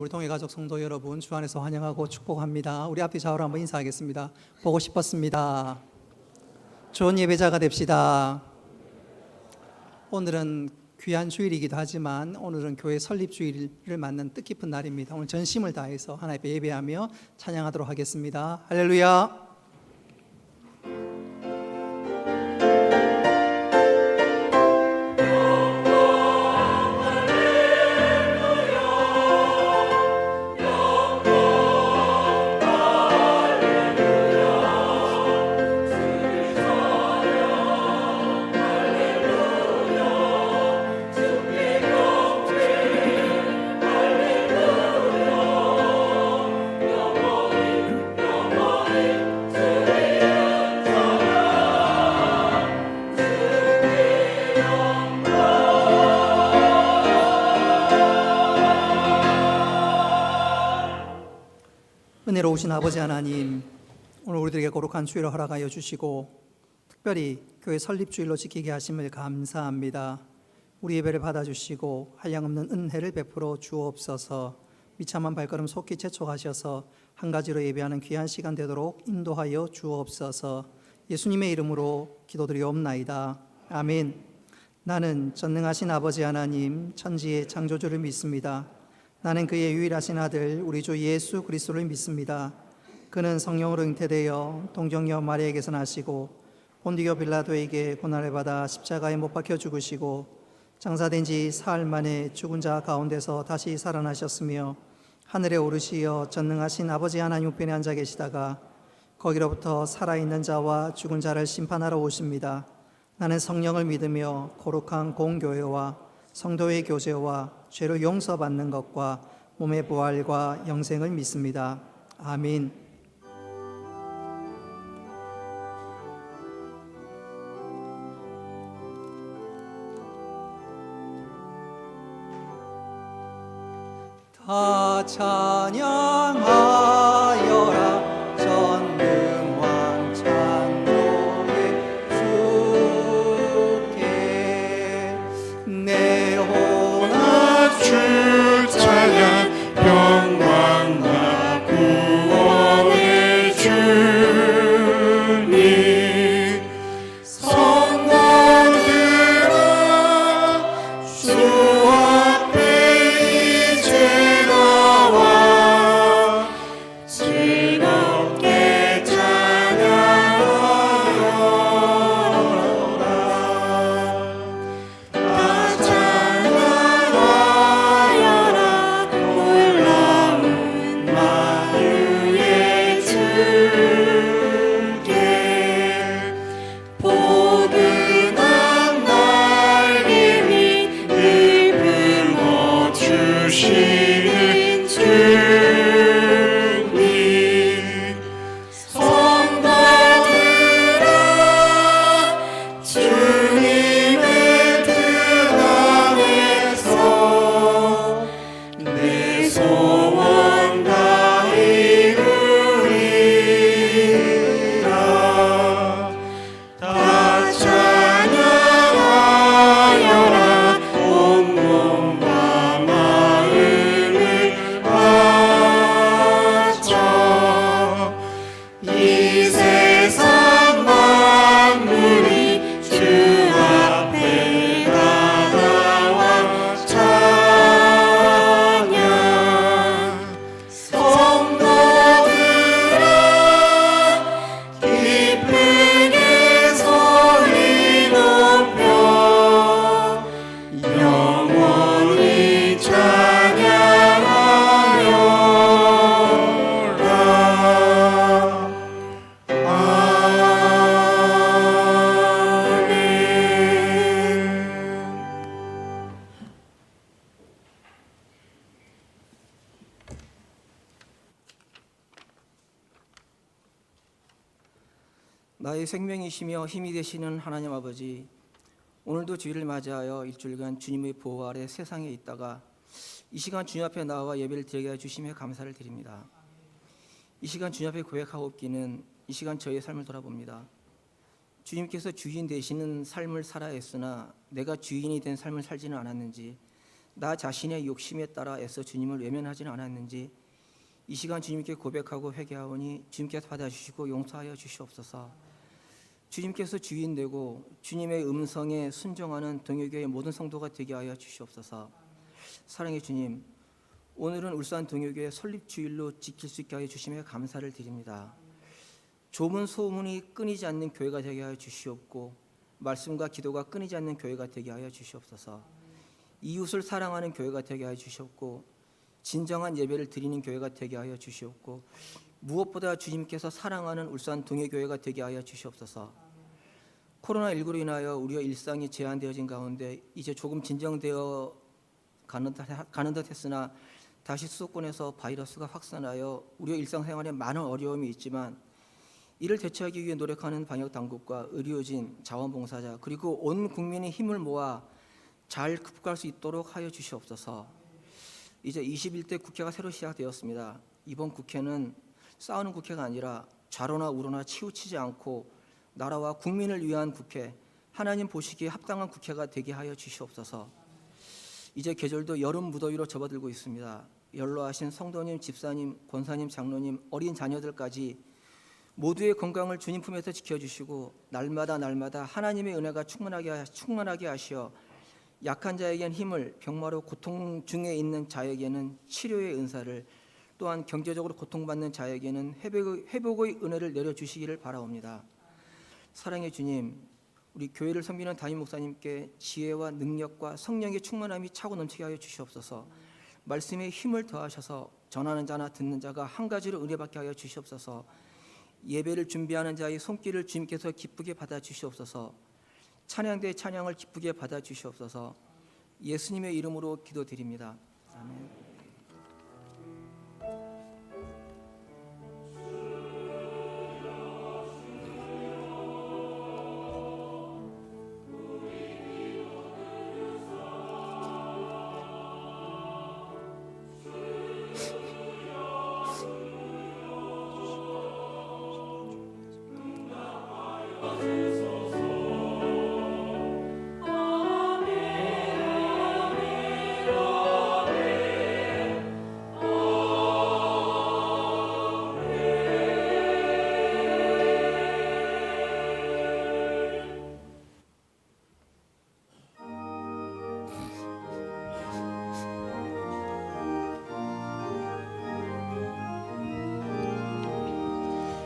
우리 동해가족 성도 여러분, 주 안에서 환영하고 축복합니다. 우리 앞에 좌우로 한번 인사하겠습니다. 보고 싶었습니다. 좋은 예배자가 됩시다. 오늘은 귀한 주일이기도 하지만 오늘은 교회 설립주일을 맞는 뜻깊은 날입니다. 오늘 전심을 다해서 하나님 앞에 예배하며 찬양하도록 하겠습니다. 할렐루야. 은혜로우신 아버지 하나님, 오늘 우리들에게 거룩한 주일을 허락하여 주시고 특별히 교회 설립주일로 지키게 하심을 감사합니다. 우리 예배를 받아주시고 한량없는 은혜를 베풀어 주옵소서. 비참한 발걸음 속히 재촉하셔서 한 가지로 예배하는 귀한 시간 되도록 인도하여 주옵소서. 예수님의 이름으로 기도드리옵나이다. 아멘. 나는 전능하신 아버지 하나님, 천지의 창조주를 믿습니다. 나는 그의 유일하신 아들 우리 주 예수 그리스도를 믿습니다. 그는 성령으로 잉태되어 동정녀 마리아에게서 나시고 본디오 빌라도에게 고난을 받아 십자가에 못 박혀 죽으시고 장사된 지 사흘 만에 죽은 자 가운데서 다시 살아나셨으며 하늘에 오르시어 전능하신 아버지 하나님 우편에 앉아 계시다가 거기로부터 살아있는 자와 죽은 자를 심판하러 오십니다. 나는 성령을 믿으며 거룩한 공교회와 성도의 교제와 죄를 용서받는 것과 몸의 부활과 영생을 믿습니다. 아멘. 다 찬양하여라 전능왕 창조의 주께 내 혼합 주 찬양 평강과 구원의 주님 성도들아 주 앞에 이제 나와 즐겁게 찬양하여라 다 찬양하여라 놀라운 만유의 주께 포근한 날개 위 늘 품어 주시는 주님 성도들아 주님의 뜻 안에서 내 소원 다 이루리라 다 찬양하여라 온몸과 마음을 바쳐 이 세상 만물이 주 앞에 다 나와 찬양 성도들아 기쁘게 소리 높여 영원히 찬양하여라 아멘. 나의 생명이시며 힘이 되시는 하나님 아버지, 오늘도 주일을 맞이하여 일주일간 주님의 보호 아래 세상에 있다가 이 시간 주님 앞에 나와 예배를 드리게 해주심에 감사를 드립니다. 이 시간 주님 앞에 고백하옵기는 이 시간 저의 삶을 돌아봅니다. 주님께서 주인 되시는 삶을 살아야 했으나 내가 주인이 된 삶을 살지는 않았는지, 나 자신의 욕심에 따라 애써 주님을 외면하지는 않았는지 이 시간 주님께 고백하고 회개하오니 주님께서 받아주시고 용서하여 주시옵소서. 주님께서 주인 되고 주님의 음성에 순종하는 동역교회 모든 성도가 되게 하여 주시옵소서. 사랑의 주님, 오늘은 울산 동역교회 설립주일로 지킬 수 있게 하여 주심에 감사를 드립니다. 좁은 소문이 끊이지 않는 교회가 되게 하여 주시옵고 말씀과 기도가 끊이지 않는 교회가 되게 하여 주시옵소서. 이웃을 사랑하는 교회가 되게 하여 주시옵고 진정한 예배를 드리는 교회가 되게 하여 주시옵고 무엇보다 주님께서 사랑하는 울산 동해교회가 되게 하여 주시옵소서. 코로나19로 인하여 우리의 일상이 제한되어진 가운데 이제 조금 진정되어 가는 듯 했으나 다시 수도권에서 바이러스가 확산하여 우리의 일상생활에 많은 어려움이 있지만 이를 대처하기 위해 노력하는 방역당국과 의료진, 자원봉사자 그리고 온 국민의 힘을 모아 잘 극복할 수 있도록 하여 주시옵소서. 이제 21대 국회가 새로 시작되었습니다. 이번 국회는 싸우는 국회가 아니라 좌로나 우로나 치우치지 않고 나라와 국민을 위한 국회, 하나님 보시기에 합당한 국회가 되게 하여 주시옵소서. 이제 계절도 여름 무더위로 접어들고 있습니다. 연로하신 성도님, 집사님, 권사님, 장로님, 어린 자녀들까지 모두의 건강을 주님 품에서 지켜주시고 날마다 하나님의 은혜가 충만하게 하시어 약한 자에게는 힘을, 병마로 고통 중에 있는 자에게는 치료의 은사를, 또한 경제적으로 고통받는 자에게는 회복의 은혜를 내려주시기를 바라옵니다. 사랑의 주님, 우리 교회를 섬기는 담임 목사님께 지혜와 능력과 성령의 충만함이 차고 넘치게 하여 주시옵소서. 말씀에 힘을 더하셔서 전하는 자나 듣는 자가 한 가지로 은혜받게 하여 주시옵소서. 예배를 준비하는 자의 손길을 주님께서 기쁘게 받아 주시옵소서. 찬양대의 찬양을 기쁘게 받아 주시옵소서. 예수님의 이름으로 기도드립니다. 아멘.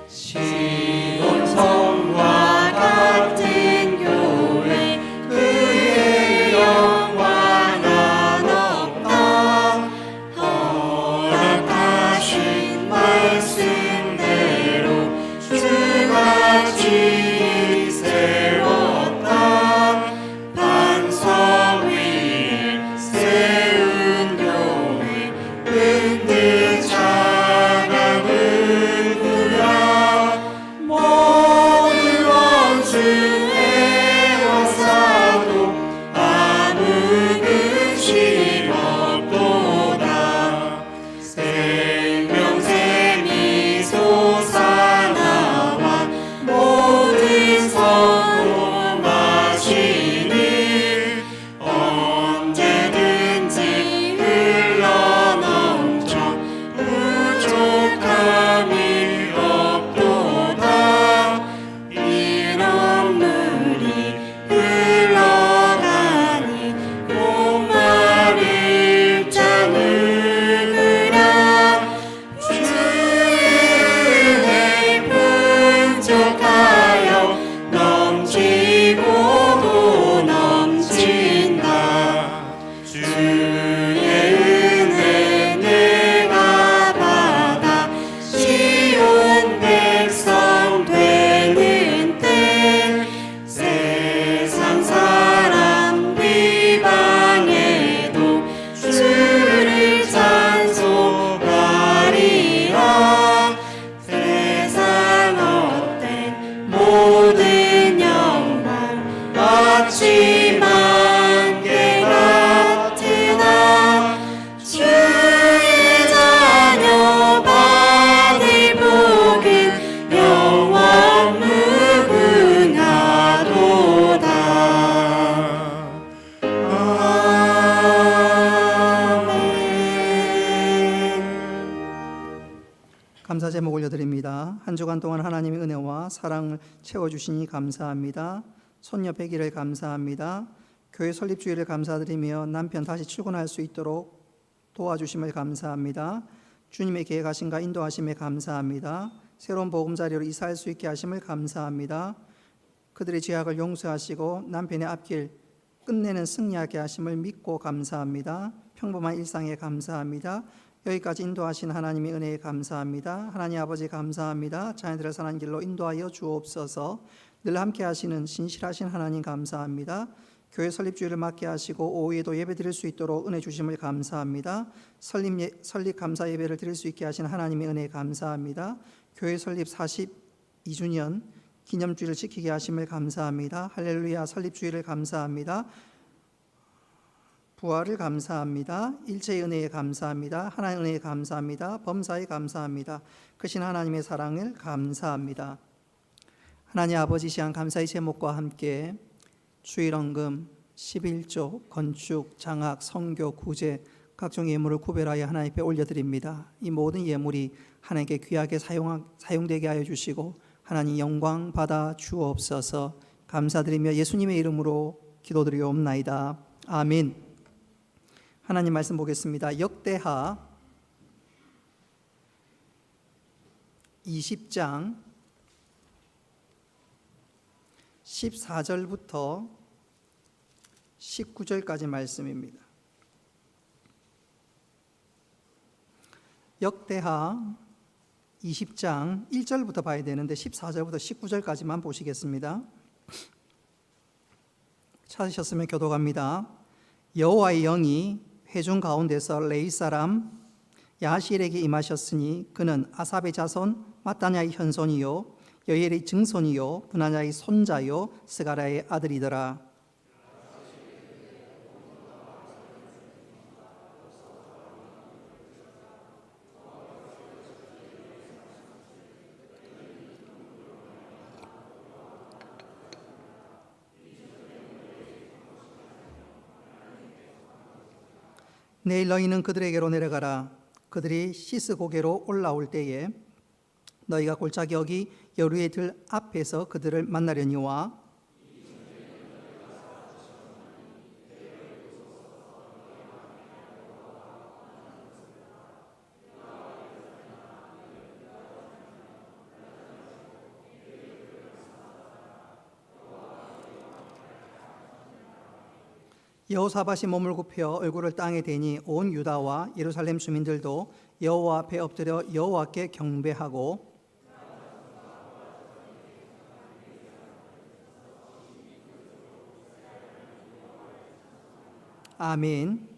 시온 성과 같은 교회 그의 영광은 없다. 허락하신 말씀대로 주가 질 세웠다. 반석 위에 세운 교회 은들 자감을 구야 감사 제목 올려드립니다. 한 주간 동안 하나님의 은혜와 사랑을 채워주시니 감사합니다. 손녀 100일을 감사합니다. 교회 설립 주일을 감사드리며 남편 다시 출근할 수 있도록 도와주심을 감사합니다. 주님의 계획하심과 인도하심에 감사합니다. 새로운 복음자리로 이사할 수 있게 하심을 감사합니다. 그들의 죄악을 용서하시고 남편의 앞길 끝내는 승리하게 하심을 믿고 감사합니다. 평범한 일상에 감사합니다. 여기까지 인도하신 하나님의 은혜에 감사합니다. 하나님 아버지 감사합니다. 자녀들을 선한 길로 인도하여 주옵소서. 늘 함께 하시는 신실하신 하나님 감사합니다. 교회 설립주일을 맡게 하시고 오후에도 예배 드릴 수 있도록 은혜 주심을 감사합니다. 설립 감사 예배를 드릴 수 있게 하신 하나님의 은혜에 감사합니다. 교회 설립 42주년 기념주일을 지키게 하심을 감사합니다. 할렐루야. 설립주일을 감사합니다. 부활을 감사합니다. 일체의 은혜에 감사합니다. 하나님의 은혜에 감사합니다. 범사에 감사합니다. 크신 하나님의 사랑을 감사합니다. 하나님 아버지 시간 감사의 제목과 함께 주일헌금, 11조, 건축, 장학, 선교, 구제 각종 예물을 구별하여 하나님 앞에 올려드립니다. 이 모든 예물이 하나님께 귀하게 사용되게 하여 주시고 하나님 영광 받아 주옵소서. 감사드리며 예수님의 이름으로 기도드리옵나이다. 아멘. 하나님 말씀 보겠습니다. 역대하 20장 14절부터 19절까지 말씀입니다. 역대하 20장 1절부터 봐야 되는데 14절부터 19절까지만 보시겠습니다. 찾으셨으면 교독합니다. 여호와의 영이 회중 가운데서 레위 사람 야실에게 임하셨으니 그는 아삽의 자손 마따냐의 현손이요 여엘의 증손이요 분하냐의 손자요 스가랴의 아들이더라. 내일 너희는 그들에게로 내려가라. 그들이 시스 고개로 올라올 때에 너희가 골짜기 여기 여루의 들 앞에서 그들을 만나려니와 여호사밧이 몸을 굽혀 얼굴을 땅에 대니 온 유다와 예루살렘 주민들도 여호와 앞에 엎드려 여호와께 경배하고 아멘.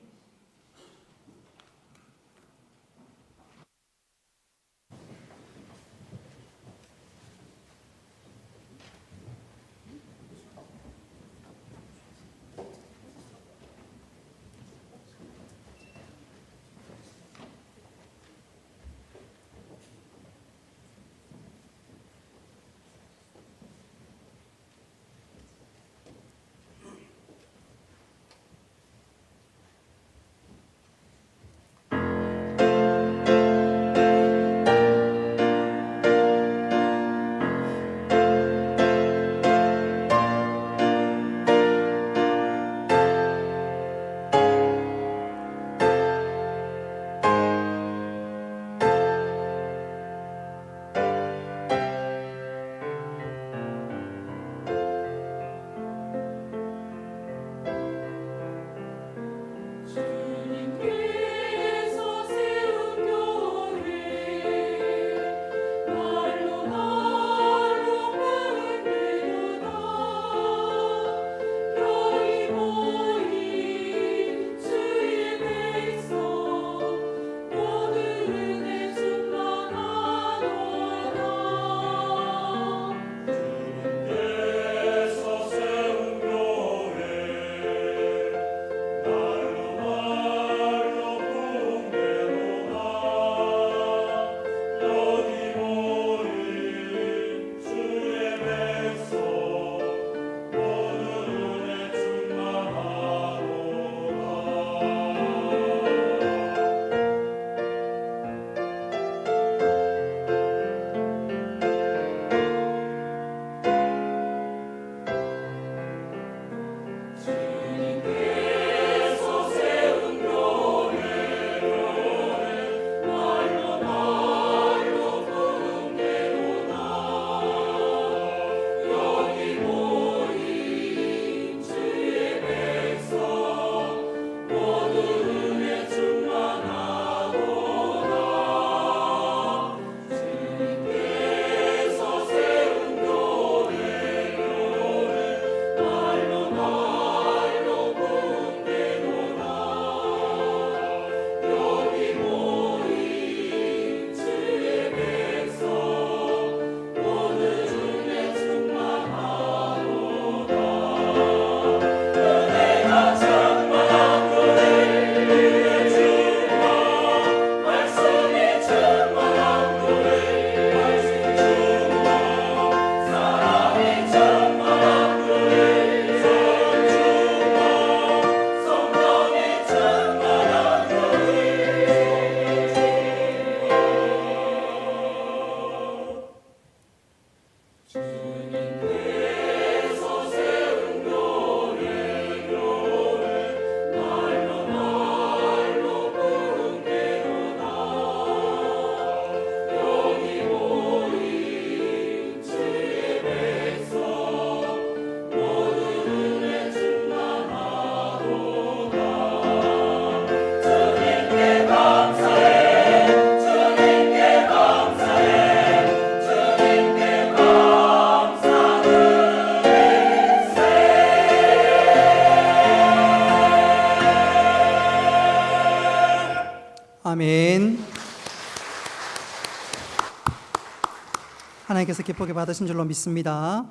하나님께서 기쁘게 받으신 줄로 믿습니다.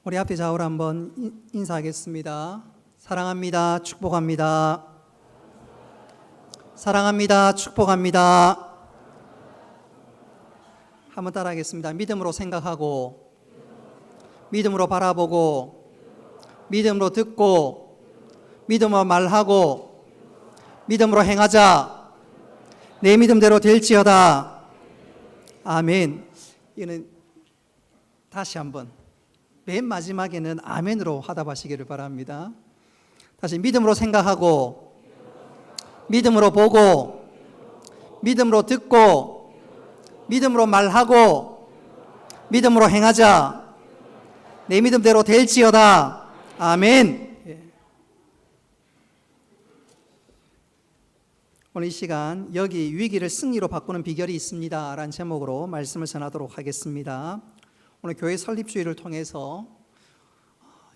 우리 앞에 좌우로 한번 인사하겠습니다. 사랑합니다. 축복합니다. 사랑합니다. 축복합니다. 한번 따라하겠습니다. 믿음으로 생각하고, 믿음으로 바라보고, 믿음으로 듣고, 믿음으로 말하고, 믿음으로 행하자. 내 믿음대로 될지어다. 아멘. 이는 다시 한번 맨 마지막에는 아멘으로 화답하시기를 바랍니다. 다시 믿음으로 생각하고, 믿음으로 보고, 믿음으로 듣고, 믿음으로 말하고, 믿음으로 행하자. 내 믿음대로 될지어다. 아멘. 오늘 이 시간 여기 위기를 승리로 바꾸는 비결이 있습니다 라는 제목으로 말씀을 전하도록 하겠습니다. 오늘 교회 설립주의를 통해서,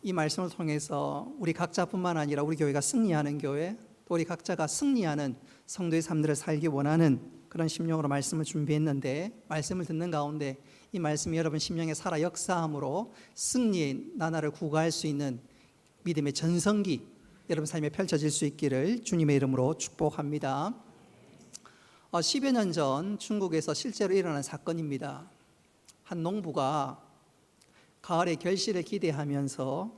이 말씀을 통해서 우리 각자뿐만 아니라 우리 교회가 승리하는 교회, 또 우리 각자가 승리하는 성도의 삶들을 살기 원하는 그런 심령으로 말씀을 준비했는데, 말씀을 듣는 가운데 이 말씀이 여러분 심령에 살아 역사함으로 승리의 나날을 구가할 수 있는 믿음의 전성기 여러분 삶에 펼쳐질 수 있기를 주님의 이름으로 축복합니다. 10여 년 전 중국에서 실제로 일어난 사건입니다. 한 농부가 가을에 결실을 기대하면서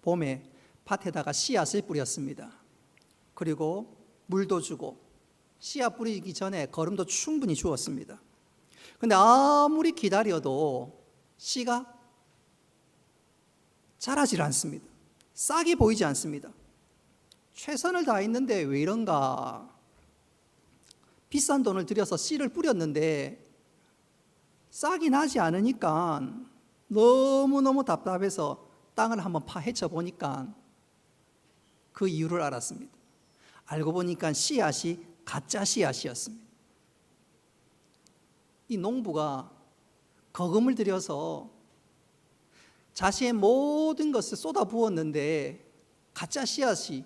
봄에 밭에다가 씨앗을 뿌렸습니다. 그리고 물도 주고 씨앗 뿌리기 전에 거름도 충분히 주었습니다. 그런데 아무리 기다려도 씨가 자라질 않습니다. 싹이 보이지 않습니다. 최선을 다했는데 왜 이런가? 비싼 돈을 들여서 씨를 뿌렸는데 싹이 나지 않으니까 너무너무 답답해서 땅을 한번 파헤쳐 보니까 그 이유를 알았습니다. 알고 보니까 씨앗이 가짜 씨앗이었습니다. 이 농부가 거금을 들여서 자신의 모든 것을 쏟아 부었는데 가짜 씨앗이,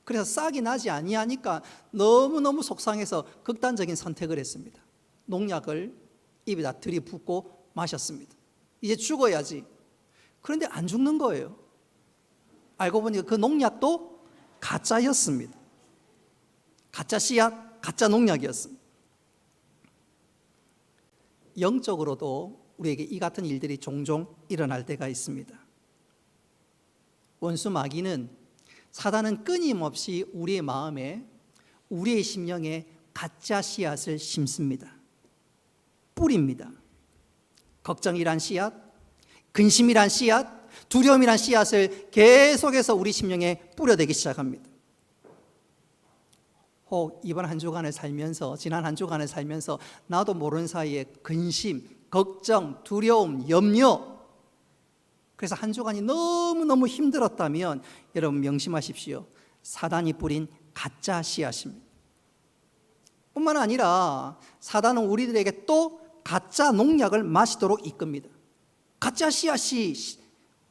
그래서 싹이 나지 아니하니까 너무너무 속상해서 극단적인 선택을 했습니다. 농약을 입에다 들이붓고 마셨습니다. 이제 죽어야지. 그런데 안 죽는 거예요. 알고 보니까 그 농약도 가짜였습니다. 가짜 씨앗, 가짜 농약이었습니다. 영적으로도 우리에게 이 같은 일들이 종종 일어날 때가 있습니다. 원수 마귀는, 사단은 끊임없이 우리의 마음에, 우리의 심령에 가짜 씨앗을 심습니다. 뿌립니다. 걱정이란 씨앗, 근심이란 씨앗, 두려움이란 씨앗을 계속해서 우리 심령에 뿌려대기 시작합니다. 혹 이번 한 주간을 살면서, 지난 한 주간을 살면서 나도 모르는 사이에 근심, 걱정, 두려움, 염려, 그래서 한 주간이 너무너무 힘들었다면 여러분 명심하십시오. 사단이 뿌린 가짜 씨앗입니다. 뿐만 아니라 사단은 우리들에게 또 가짜 농약을 마시도록 이끕니다. 가짜 씨앗이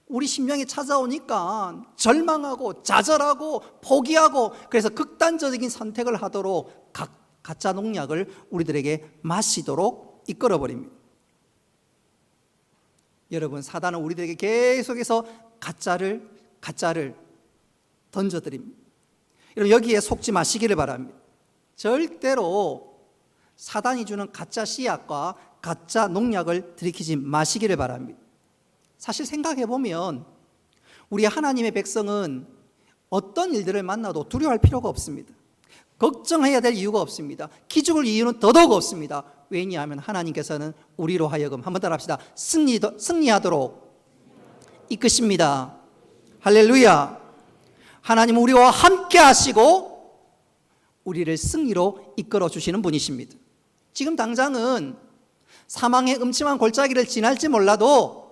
우리 심령에 찾아오니까 절망하고 좌절하고 포기하고, 그래서 극단적인 선택을 하도록 가짜 농약을 우리들에게 마시도록 이끌어버립니다. 여러분, 사단은 우리들에게 계속해서 가짜를 던져드립니다. 여러분, 여기에 속지 마시기를 바랍니다. 절대로 사단이 주는 가짜 씨앗과 가짜 농약을 들이키지 마시기를 바랍니다. 사실 생각해 보면 우리 하나님의 백성은 어떤 일들을 만나도 두려워할 필요가 없습니다. 걱정해야 될 이유가 없습니다. 기죽을 이유는 더더욱 없습니다. 왜냐하면 하나님께서는 우리로 하여금, 한번 따라합시다, 승리하도록 이끄십니다. 할렐루야. 하나님은 우리와 함께 하시고 우리를 승리로 이끌어 주시는 분이십니다. 지금 당장은 사망의 음침한 골짜기를 지날지 몰라도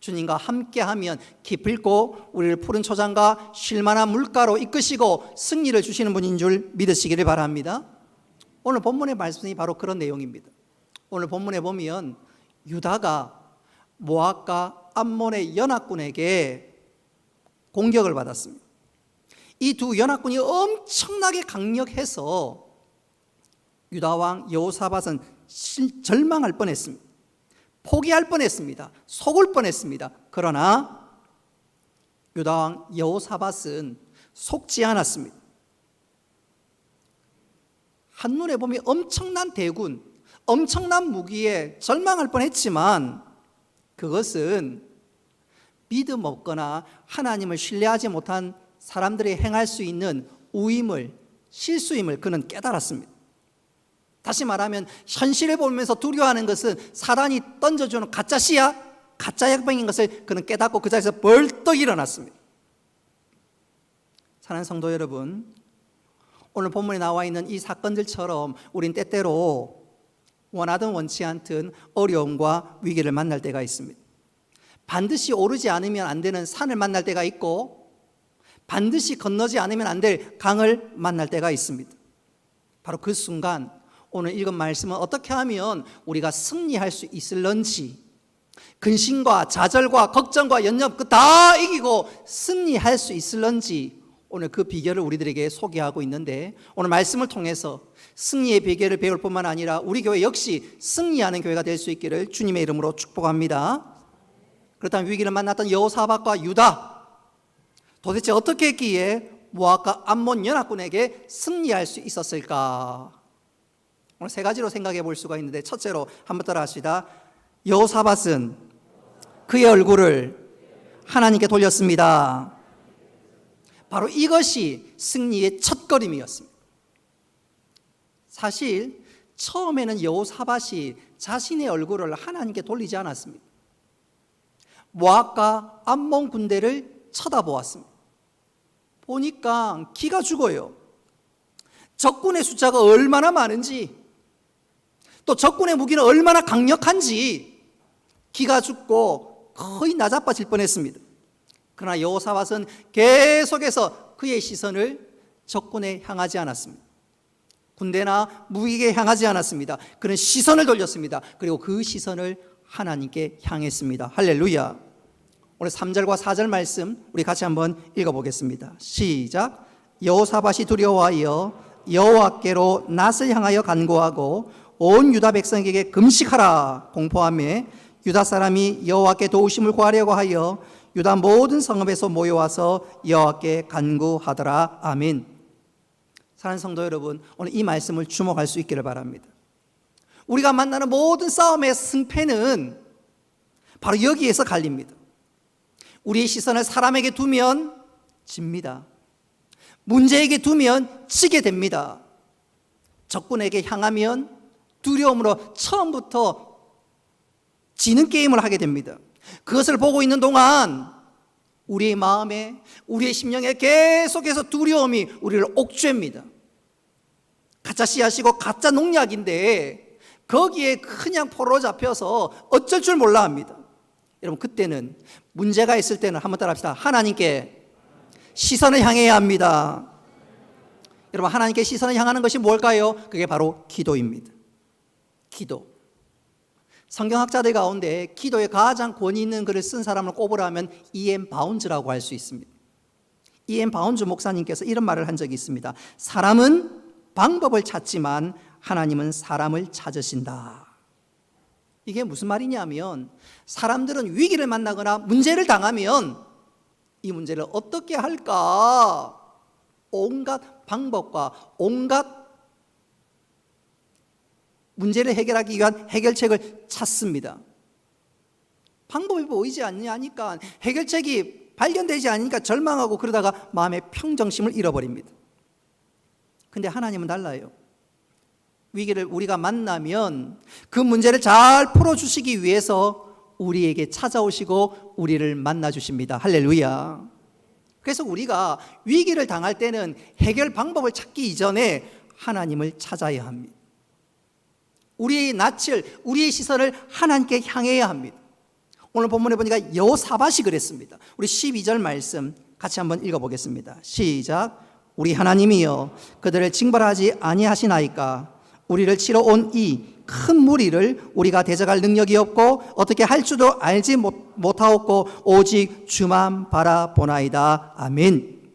주님과 함께하면 기필코 우리를 푸른 초장과 쉴만한 물가로 이끄시고 승리를 주시는 분인 줄 믿으시기를 바랍니다. 오늘 본문의 말씀이 바로 그런 내용입니다. 오늘 본문에 보면 유다가 모압과 암몬의 연합군에게 공격을 받았습니다. 이 두 연합군이 엄청나게 강력해서 유다 왕 여호사밧은 절망할 뻔했습니다. 포기할 뻔했습니다. 속을 뻔했습니다. 그러나 유다왕 여호사밧은 속지 않았습니다. 한눈에 보면 엄청난 대군, 엄청난 무기에 절망할 뻔했지만 그것은 믿음 없거나 하나님을 신뢰하지 못한 사람들이 행할 수 있는 우임을, 실수임을 그는 깨달았습니다. 다시 말하면 현실을 보면서 두려워하는 것은 사단이 던져주는 가짜시야, 가짜 역병인 것을 그는 깨닫고 그 자리에서 벌떡 일어났습니다. 사랑하는 성도 여러분, 오늘 본문에 나와 있는 이 사건들처럼 우린 때때로 원하든 원치 않든 어려움과 위기를 만날 때가 있습니다. 반드시 오르지 않으면 안 되는 산을 만날 때가 있고 반드시 건너지 않으면 안 될 강을 만날 때가 있습니다. 바로 그 순간 오늘 읽은 말씀은 어떻게 하면 우리가 승리할 수 있을런지, 근심과 좌절과 걱정과 연협 그 다 이기고 승리할 수 있을런지 오늘 그 비결을 우리들에게 소개하고 있는데, 오늘 말씀을 통해서 승리의 비결을 배울 뿐만 아니라 우리 교회 역시 승리하는 교회가 될 수 있기를 주님의 이름으로 축복합니다. 그렇다면 위기를 만났던 여호사밧과 유다, 도대체 어떻게 했기에 모압과 암몬 연합군에게 승리할 수 있었을까? 오늘 세 가지로 생각해 볼 수가 있는데, 첫째로 한번 따라 합시다. 여호사밧은 그의 얼굴을 하나님께 돌렸습니다. 바로 이것이 승리의 첫걸음이었습니다. 사실 처음에는 여호사밧이 자신의 얼굴을 하나님께 돌리지 않았습니다. 모압과 암몬 군대를 쳐다보았습니다. 보니까 기가 죽어요. 적군의 숫자가 얼마나 많은지, 또 적군의 무기는 얼마나 강력한지 기가 죽고 거의 나자빠질 뻔했습니다. 그러나 여호사밧은 계속해서 그의 시선을 적군에 향하지 않았습니다. 군대나 무기에 향하지 않았습니다. 그는 시선을 돌렸습니다. 그리고 그 시선을 하나님께 향했습니다. 할렐루야. 오늘 3절과 4절 말씀 우리 같이 한번 읽어보겠습니다. 시작. 여호사밧이 두려워하여 여호와께로 낯을 향하여 간구하고 온 유다 백성에게 금식하라 공포하며 유다 사람이 여호와께 도우심을 구하려고 하여 유다 모든 성읍에서 모여와서 여호와께 간구하더라. 아멘. 사랑하는 성도 여러분, 오늘 이 말씀을 주목할 수 있기를 바랍니다. 우리가 만나는 모든 싸움의 승패는 바로 여기에서 갈립니다. 우리의 시선을 사람에게 두면 집니다. 문제에게 두면 지게 됩니다. 적군에게 향하면 두려움으로 처음부터 지는 게임을 하게 됩니다. 그것을 보고 있는 동안 우리의 마음에, 우리의 심령에 계속해서 두려움이 우리를 옥죄입니다. 가짜 씨앗이고 가짜 농약인데 거기에 그냥 포로 잡혀서 어쩔 줄 몰라 합니다. 여러분, 그때는 문제가 있을 때는 한번 따라 합시다. 하나님께 시선을 향해야 합니다. 여러분, 하나님께 시선을 향하는 것이 뭘까요? 그게 바로 기도입니다. 기도. 성경학자들 가운데 기도에 가장 권위 있는 글을 쓴 사람을 꼽으라면 E.M. 바운즈라고 할 수 있습니다. E.M. 바운즈 목사님께서 이런 말을 한 적이 있습니다. 사람은 방법을 찾지만 하나님은 사람을 찾으신다. 이게 무슨 말이냐면, 사람들은 위기를 만나거나 문제를 당하면 이 문제를 어떻게 할까 온갖 방법과 온갖 문제를 해결하기 위한 해결책을 찾습니다. 방법이 보이지 않으니까, 해결책이 발견되지 않으니까 절망하고 그러다가 마음의 평정심을 잃어버립니다. 근데 하나님은 달라요. 위기를 우리가 만나면 그 문제를 잘 풀어주시기 위해서 우리에게 찾아오시고 우리를 만나주십니다. 할렐루야. 그래서 우리가 위기를 당할 때는 해결 방법을 찾기 이전에 하나님을 찾아야 합니다. 우리의 낯을, 우리의 시선을 하나님께 향해야 합니다. 오늘 본문에 보니까 여호사밧이 그랬습니다. 우리 12절 말씀 같이 한번 읽어보겠습니다. 시작. 우리 하나님이여 그들을 징벌하지 아니하시나이까. 우리를 치러 온 이 큰 무리를 우리가 대적할 능력이 없고 어떻게 할 줄도 알지 못하옵고 오직 주만 바라보나이다. 아멘.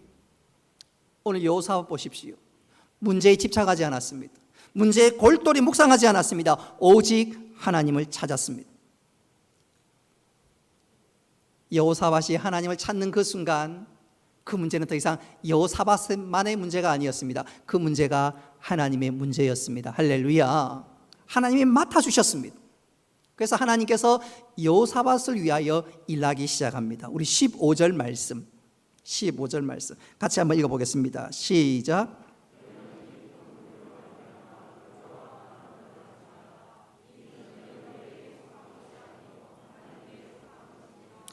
오늘 여호사밧 보십시오. 문제에 집착하지 않았습니다. 문제에 골똘히 묵상하지 않았습니다. 오직 하나님을 찾았습니다. 여호사밧이 하나님을 찾는 그 순간 그 문제는 더 이상 여호사밧만의 문제가 아니었습니다. 그 문제가 하나님의 문제였습니다. 할렐루야. 하나님이 맡아주셨습니다. 그래서 하나님께서 여호사밧을 위하여 일하기 시작합니다. 우리 15절 말씀 같이 한번 읽어보겠습니다. 시작.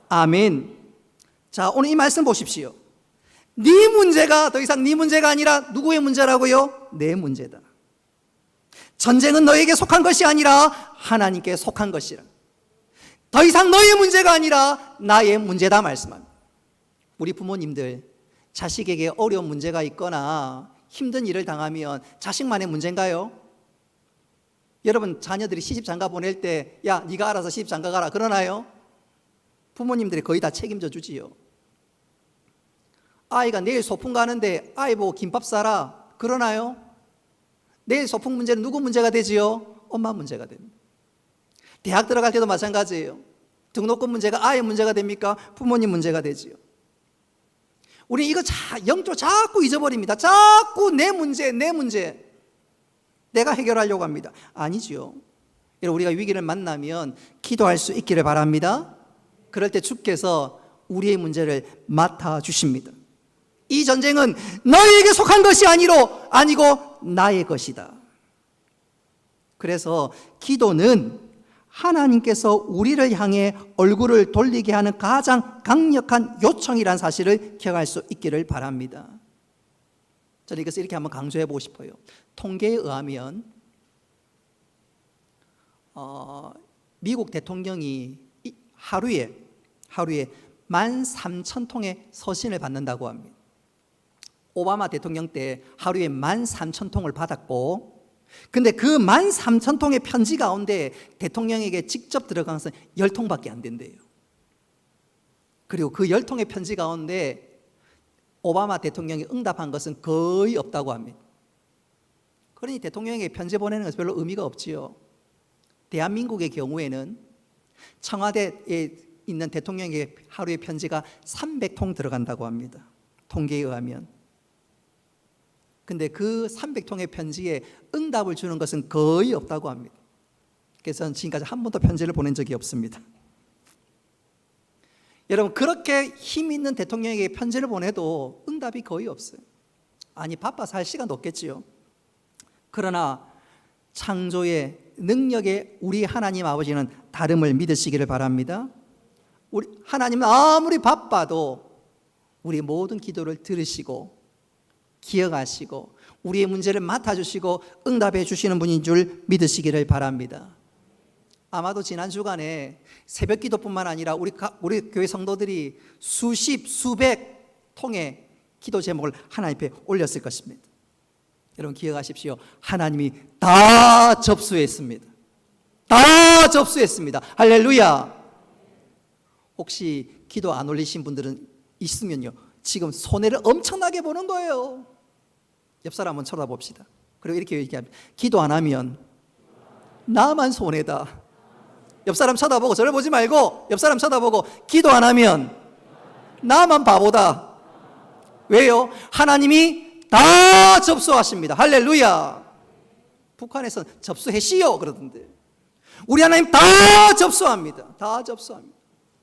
아멘. 자, 오늘 이 말씀 보십시오. 네 문제가 더 이상 네 문제가 아니라 누구의 문제라고요? 내 문제다. 전쟁은 너에게 속한 것이 아니라 하나님께 속한 것이라. 더 이상 너의 문제가 아니라 나의 문제다 말씀합니다. 우리 부모님들 자식에게 어려운 문제가 있거나 힘든 일을 당하면 자식만의 문제인가요? 여러분 자녀들이 시집 장가 보낼 때 야 네가 알아서 시집 장가 가라 그러나요? 부모님들이 거의 다 책임져 주지요. 아이가 내일 소풍 가는데 아이 보고 김밥 싸라 그러나요? 내일 소풍 문제는 누구 문제가 되지요? 엄마 문제가 됩니다. 대학 들어갈 때도 마찬가지예요. 등록금 문제가 아이의 문제가 됩니까? 부모님 문제가 되지요. 우리 이거 영적으로 자꾸 잊어버립니다. 자꾸 내 문제 내가 해결하려고 합니다. 아니지요. 우리가 위기를 만나면 기도할 수 있기를 바랍니다. 그럴 때 주께서 우리의 문제를 맡아주십니다. 이 전쟁은 너에게 속한 것이 아니고 나의 것이다. 그래서 기도는 하나님께서 우리를 향해 얼굴을 돌리게 하는 가장 강력한 요청이라는 사실을 기억할 수 있기를 바랍니다. 저는 이것을 이렇게 한번 강조해 보고 싶어요. 통계에 의하면 미국 대통령이 하루에 13,000통의 서신을 받는다고 합니다. 오바마 대통령 때 하루에 13,000통을 받았고, 근데 그 13,000통의 편지 가운데 대통령에게 직접 들어간 것은 10통밖에 안 된대요. 그리고 그 10통의 편지 가운데 오바마 대통령이 응답한 것은 거의 없다고 합니다. 그러니 대통령에게 편지 보내는 것은 별로 의미가 없지요. 대한민국의 경우에는 청와대에 있는 대통령에게 하루에 편지가 300통 들어간다고 합니다. 통계에 의하면. 근데 그 300통의 편지에 응답을 주는 것은 거의 없다고 합니다. 그래서 저는 지금까지 한 번도 편지를 보낸 적이 없습니다. 여러분, 그렇게 힘 있는 대통령에게 편지를 보내도 응답이 거의 없어요. 아니, 바빠서 할 시간도 없겠지요. 그러나 창조의 능력의 우리 하나님 아버지는 다름을 믿으시기를 바랍니다. 우리 하나님은 아무리 바빠도 우리 모든 기도를 들으시고 기억하시고 우리의 문제를 맡아주시고 응답해 주시는 분인 줄 믿으시기를 바랍니다. 아마도 지난 주간에 새벽 기도뿐만 아니라 우리 교회 성도들이 수백 통의 기도 제목을 하나님 앞에 올렸을 것입니다. 여러분 기억하십시오. 하나님이 다 접수했습니다. 다 접수했습니다. 할렐루야. 혹시 기도 안 올리신 분들은 있으면요, 지금 손해를 엄청나게 보는 거예요. 옆 사람 한번 쳐다봅시다. 그리고 이렇게 얘기합니다. 기도 안 하면 나만 손해다. 옆 사람 쳐다보고, 저를 보지 말고 옆 사람 쳐다보고, 기도 안 하면 나만 바보다. 왜요? 하나님이 다 접수하십니다. 할렐루야. 북한에서는 접수해시오 그러던데, 우리 하나님 다 접수합니다. 다 접수합니다.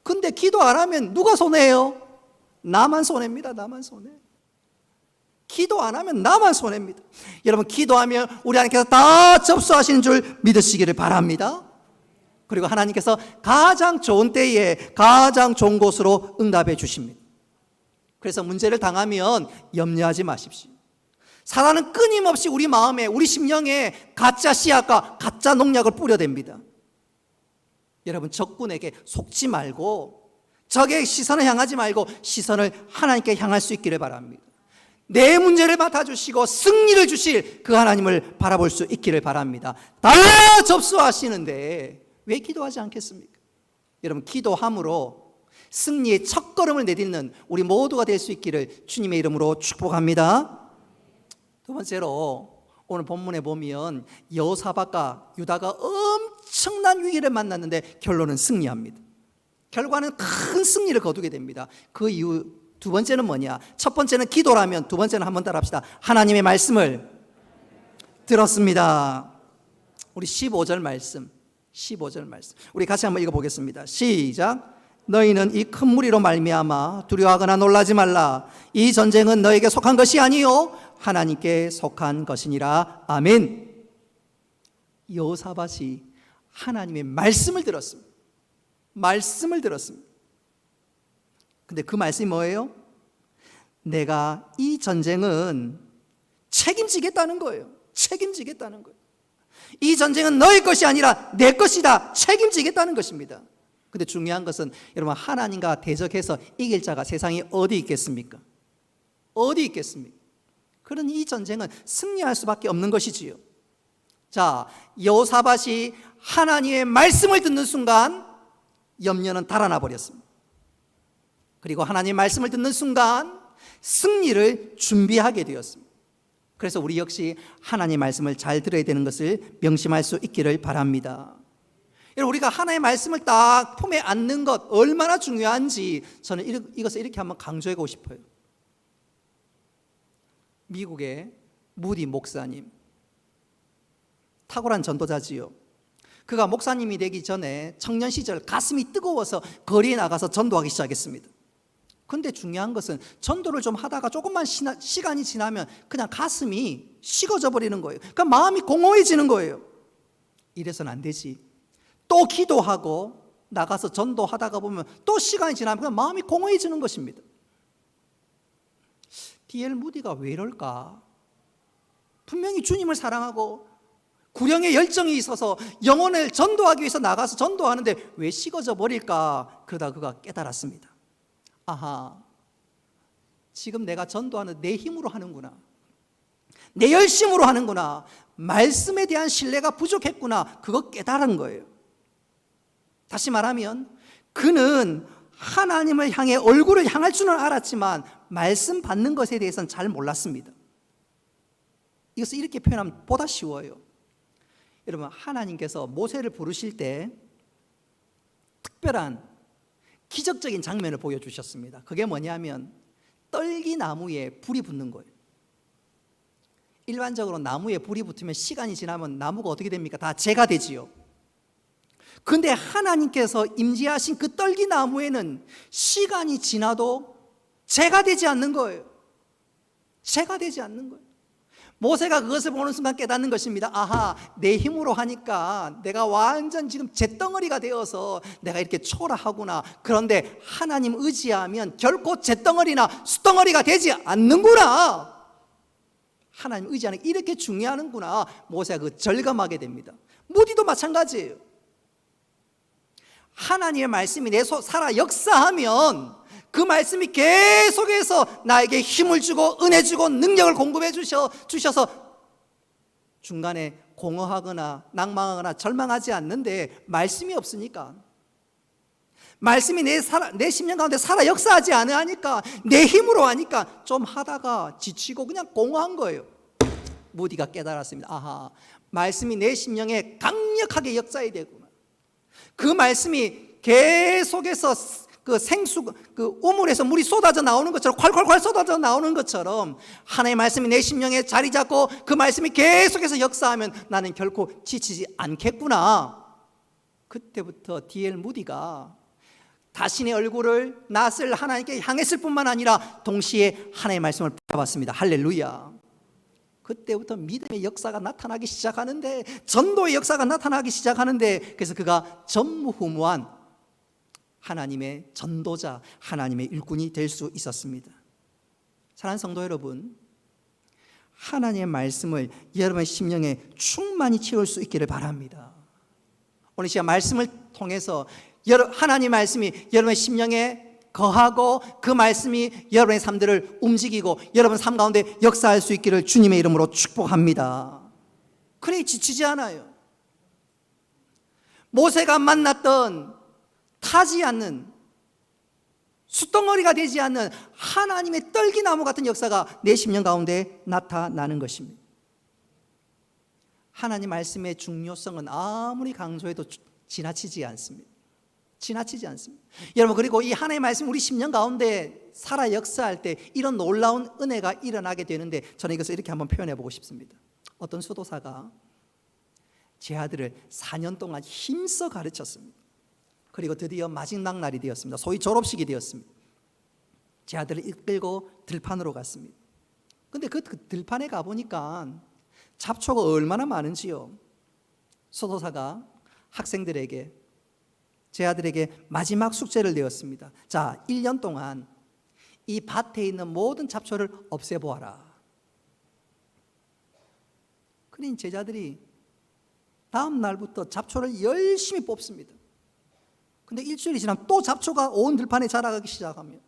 근데 기도 안 하면 누가 손해예요? 나만 손해입니다. 나만 손해. 기도 안 하면 나만 손해입니다. 여러분, 기도하면 우리 하나님께서 다 접수하시는 줄 믿으시기를 바랍니다. 그리고 하나님께서 가장 좋은 때에 가장 좋은 곳으로 응답해 주십니다. 그래서 문제를 당하면 염려하지 마십시오. 사단은 끊임없이 우리 마음에, 우리 심령에 가짜 씨앗과 가짜 농약을 뿌려댑니다. 여러분, 적군에게 속지 말고, 적의 시선을 향하지 말고 시선을 하나님께 향할 수 있기를 바랍니다. 내 문제를 맡아주시고 승리를 주실 그 하나님을 바라볼 수 있기를 바랍니다. 다 접수하시는데 왜 기도하지 않겠습니까? 여러분, 기도함으로 승리의 첫걸음을 내딛는 우리 모두가 될 수 있기를 주님의 이름으로 축복합니다. 두 번째로, 오늘 본문에 보면 여호사밧과 유다가 엄청난 위기를 만났는데 결론은 승리합니다. 결과는 큰 승리를 거두게 됩니다. 그 이유 두 번째는 뭐냐? 첫 번째는 기도라면, 두 번째는 한번 따라합시다. 하나님의 말씀을 들었습니다. 우리 15절 말씀, 15절 말씀 우리 같이 한번 읽어보겠습니다. 시작. 너희는 이 큰 무리로 말미암아 두려워하거나 놀라지 말라. 이 전쟁은 너에게 속한 것이 아니요 하나님께 속한 것이니라. 아멘. 여호사밧이 하나님의 말씀을 들었습니다. 말씀을 들었습니다. 근데 그 말씀이 뭐예요? 내가 이 전쟁은 책임지겠다는 거예요. 책임지겠다는 거예요. 이 전쟁은 너의 것이 아니라 내 것이다. 책임지겠다는 것입니다. 근데 중요한 것은 여러분, 하나님과 대적해서 이길 자가 세상에 어디 있겠습니까? 어디 있겠습니까? 그러니 이 전쟁은 승리할 수밖에 없는 것이지요. 자, 여호사밧이 하나님의 말씀을 듣는 순간 염려는 달아나 버렸습니다. 그리고 하나님의 말씀을 듣는 순간 승리를 준비하게 되었습니다. 그래서 우리 역시 하나님의 말씀을 잘 들어야 되는 것을 명심할 수 있기를 바랍니다. 여러분, 우리가 하나님의 말씀을 딱 품에 안는 것 얼마나 중요한지 저는 이것을 이렇게 한번 강조하고 싶어요. 미국의 무디 목사님, 탁월한 전도자지요. 그가 목사님이 되기 전에 청년 시절 가슴이 뜨거워서 거리에 나가서 전도하기 시작했습니다. 근데 중요한 것은 전도를 좀 하다가 조금만 시간이 지나면 그냥 가슴이 식어져 버리는 거예요. 그러니까 마음이 공허해지는 거예요. 이래서는 안 되지. 또 기도하고 나가서 전도하다가 보면 또 시간이 지나면 그냥 마음이 공허해지는 것입니다. D.L. 무디가 왜 이럴까? 분명히 주님을 사랑하고 구령의 열정이 있어서 영혼을 전도하기 위해서 나가서 전도하는데 왜 식어져 버릴까? 그러다 그가 깨달았습니다. 아하, 지금 내가 전도하는 내 힘으로 하는구나, 내 열심으로 하는구나, 말씀에 대한 신뢰가 부족했구나, 그거 깨달은 거예요. 다시 말하면 그는 하나님을 향해 얼굴을 향할 줄은 알았지만 말씀 받는 것에 대해서는 잘 몰랐습니다. 이것을 이렇게 표현하면 보다 쉬워요. 여러분, 하나님께서 모세를 부르실 때 특별한 기적적인 장면을 보여주셨습니다. 그게 뭐냐면 떨기나무에 불이 붙는 거예요. 일반적으로 나무에 불이 붙으면 시간이 지나면 나무가 어떻게 됩니까? 다 재가 되지요. 근데 하나님께서 임재하신 그 떨기나무에는 시간이 지나도 재가 되지 않는 거예요. 재가 되지 않는 거예요. 모세가 그것을 보는 순간 깨닫는 것입니다. 아하, 내 힘으로 하니까 내가 완전 지금 잿덩어리가 되어서 내가 이렇게 초라하구나. 그런데 하나님 의지하면 결코 잿덩어리나 숯덩어리가 되지 않는구나. 하나님 의지하는 게 이렇게 중요하는구나. 모세가 그 절감하게 됩니다. 무디도 마찬가지예요. 하나님의 말씀이 내 살아 역사하면 그 말씀이 계속해서 나에게 힘을 주고 은혜 주고 능력을 공급해 주셔서 중간에 공허하거나 낭망하거나 절망하지 않는데 말씀이 없으니까, 말씀이 내 심령 가운데 살아 역사하지 않으니까, 내 힘으로 하니까 좀 하다가 지치고 그냥 공허한 거예요. 무디가 깨달았습니다. 아하, 말씀이 내 심령에 강력하게 역사해야 되구나. 그 말씀이 계속해서 그 생수, 그 우물에서 물이 쏟아져 나오는 것처럼, 콸콸콸 쏟아져 나오는 것처럼 하나님의 말씀이 내 심령에 자리 잡고 그 말씀이 계속해서 역사하면 나는 결코 지치지 않겠구나. 그때부터 D.L. 무디가 자신의 얼굴을 낯을 하나님께 향했을 뿐만 아니라 동시에 하나님의 말씀을 붙잡았습니다. 할렐루야. 그때부터 믿음의 역사가 나타나기 시작하는데, 전도의 역사가 나타나기 시작하는데, 그래서 그가 전무후무한 하나님의 전도자, 하나님의 일꾼이 될 수 있었습니다. 사랑하는 성도 여러분, 하나님의 말씀을 여러분의 심령에 충만히 채울 수 있기를 바랍니다. 오늘 시간 말씀을 통해서 하나님의 말씀이 여러분의 심령에 거하고 그 말씀이 여러분의 삶들을 움직이고 여러분 삶 가운데 역사할 수 있기를 주님의 이름으로 축복합니다. 그래 지치지 않아요. 모세가 만났던 타지 않는, 숯덩어리가 되지 않는 하나님의 떨기나무 같은 역사가 내 심령 가운데 나타나는 것입니다. 하나님 말씀의 중요성은 아무리 강조해도 지나치지 않습니다. 지나치지 않습니다. 여러분, 그리고 이 하나님의 말씀 우리 10년 가운데 살아 역사할 때 이런 놀라운 은혜가 일어나게 되는데, 저는 이것을 이렇게 한번 표현해 보고 싶습니다. 어떤 수도사가 제 아들을 4년 동안 힘써 가르쳤습니다. 그리고 드디어 마지막 날이 되었습니다. 소위 졸업식이 되었습니다. 제 아들을 이끌고 들판으로 갔습니다. 근데 그 들판에 가보니까 잡초가 얼마나 많은지요. 수도사가 학생들에게, 제 아들에게 마지막 숙제를 내었습니다. 자, 1년 동안 이 밭에 있는 모든 잡초를 없애보아라. 그러니 제자들이 다음 날부터 잡초를 열심히 뽑습니다. 근데 일주일이 지나면 또 잡초가 온 들판에 자라가기 시작하며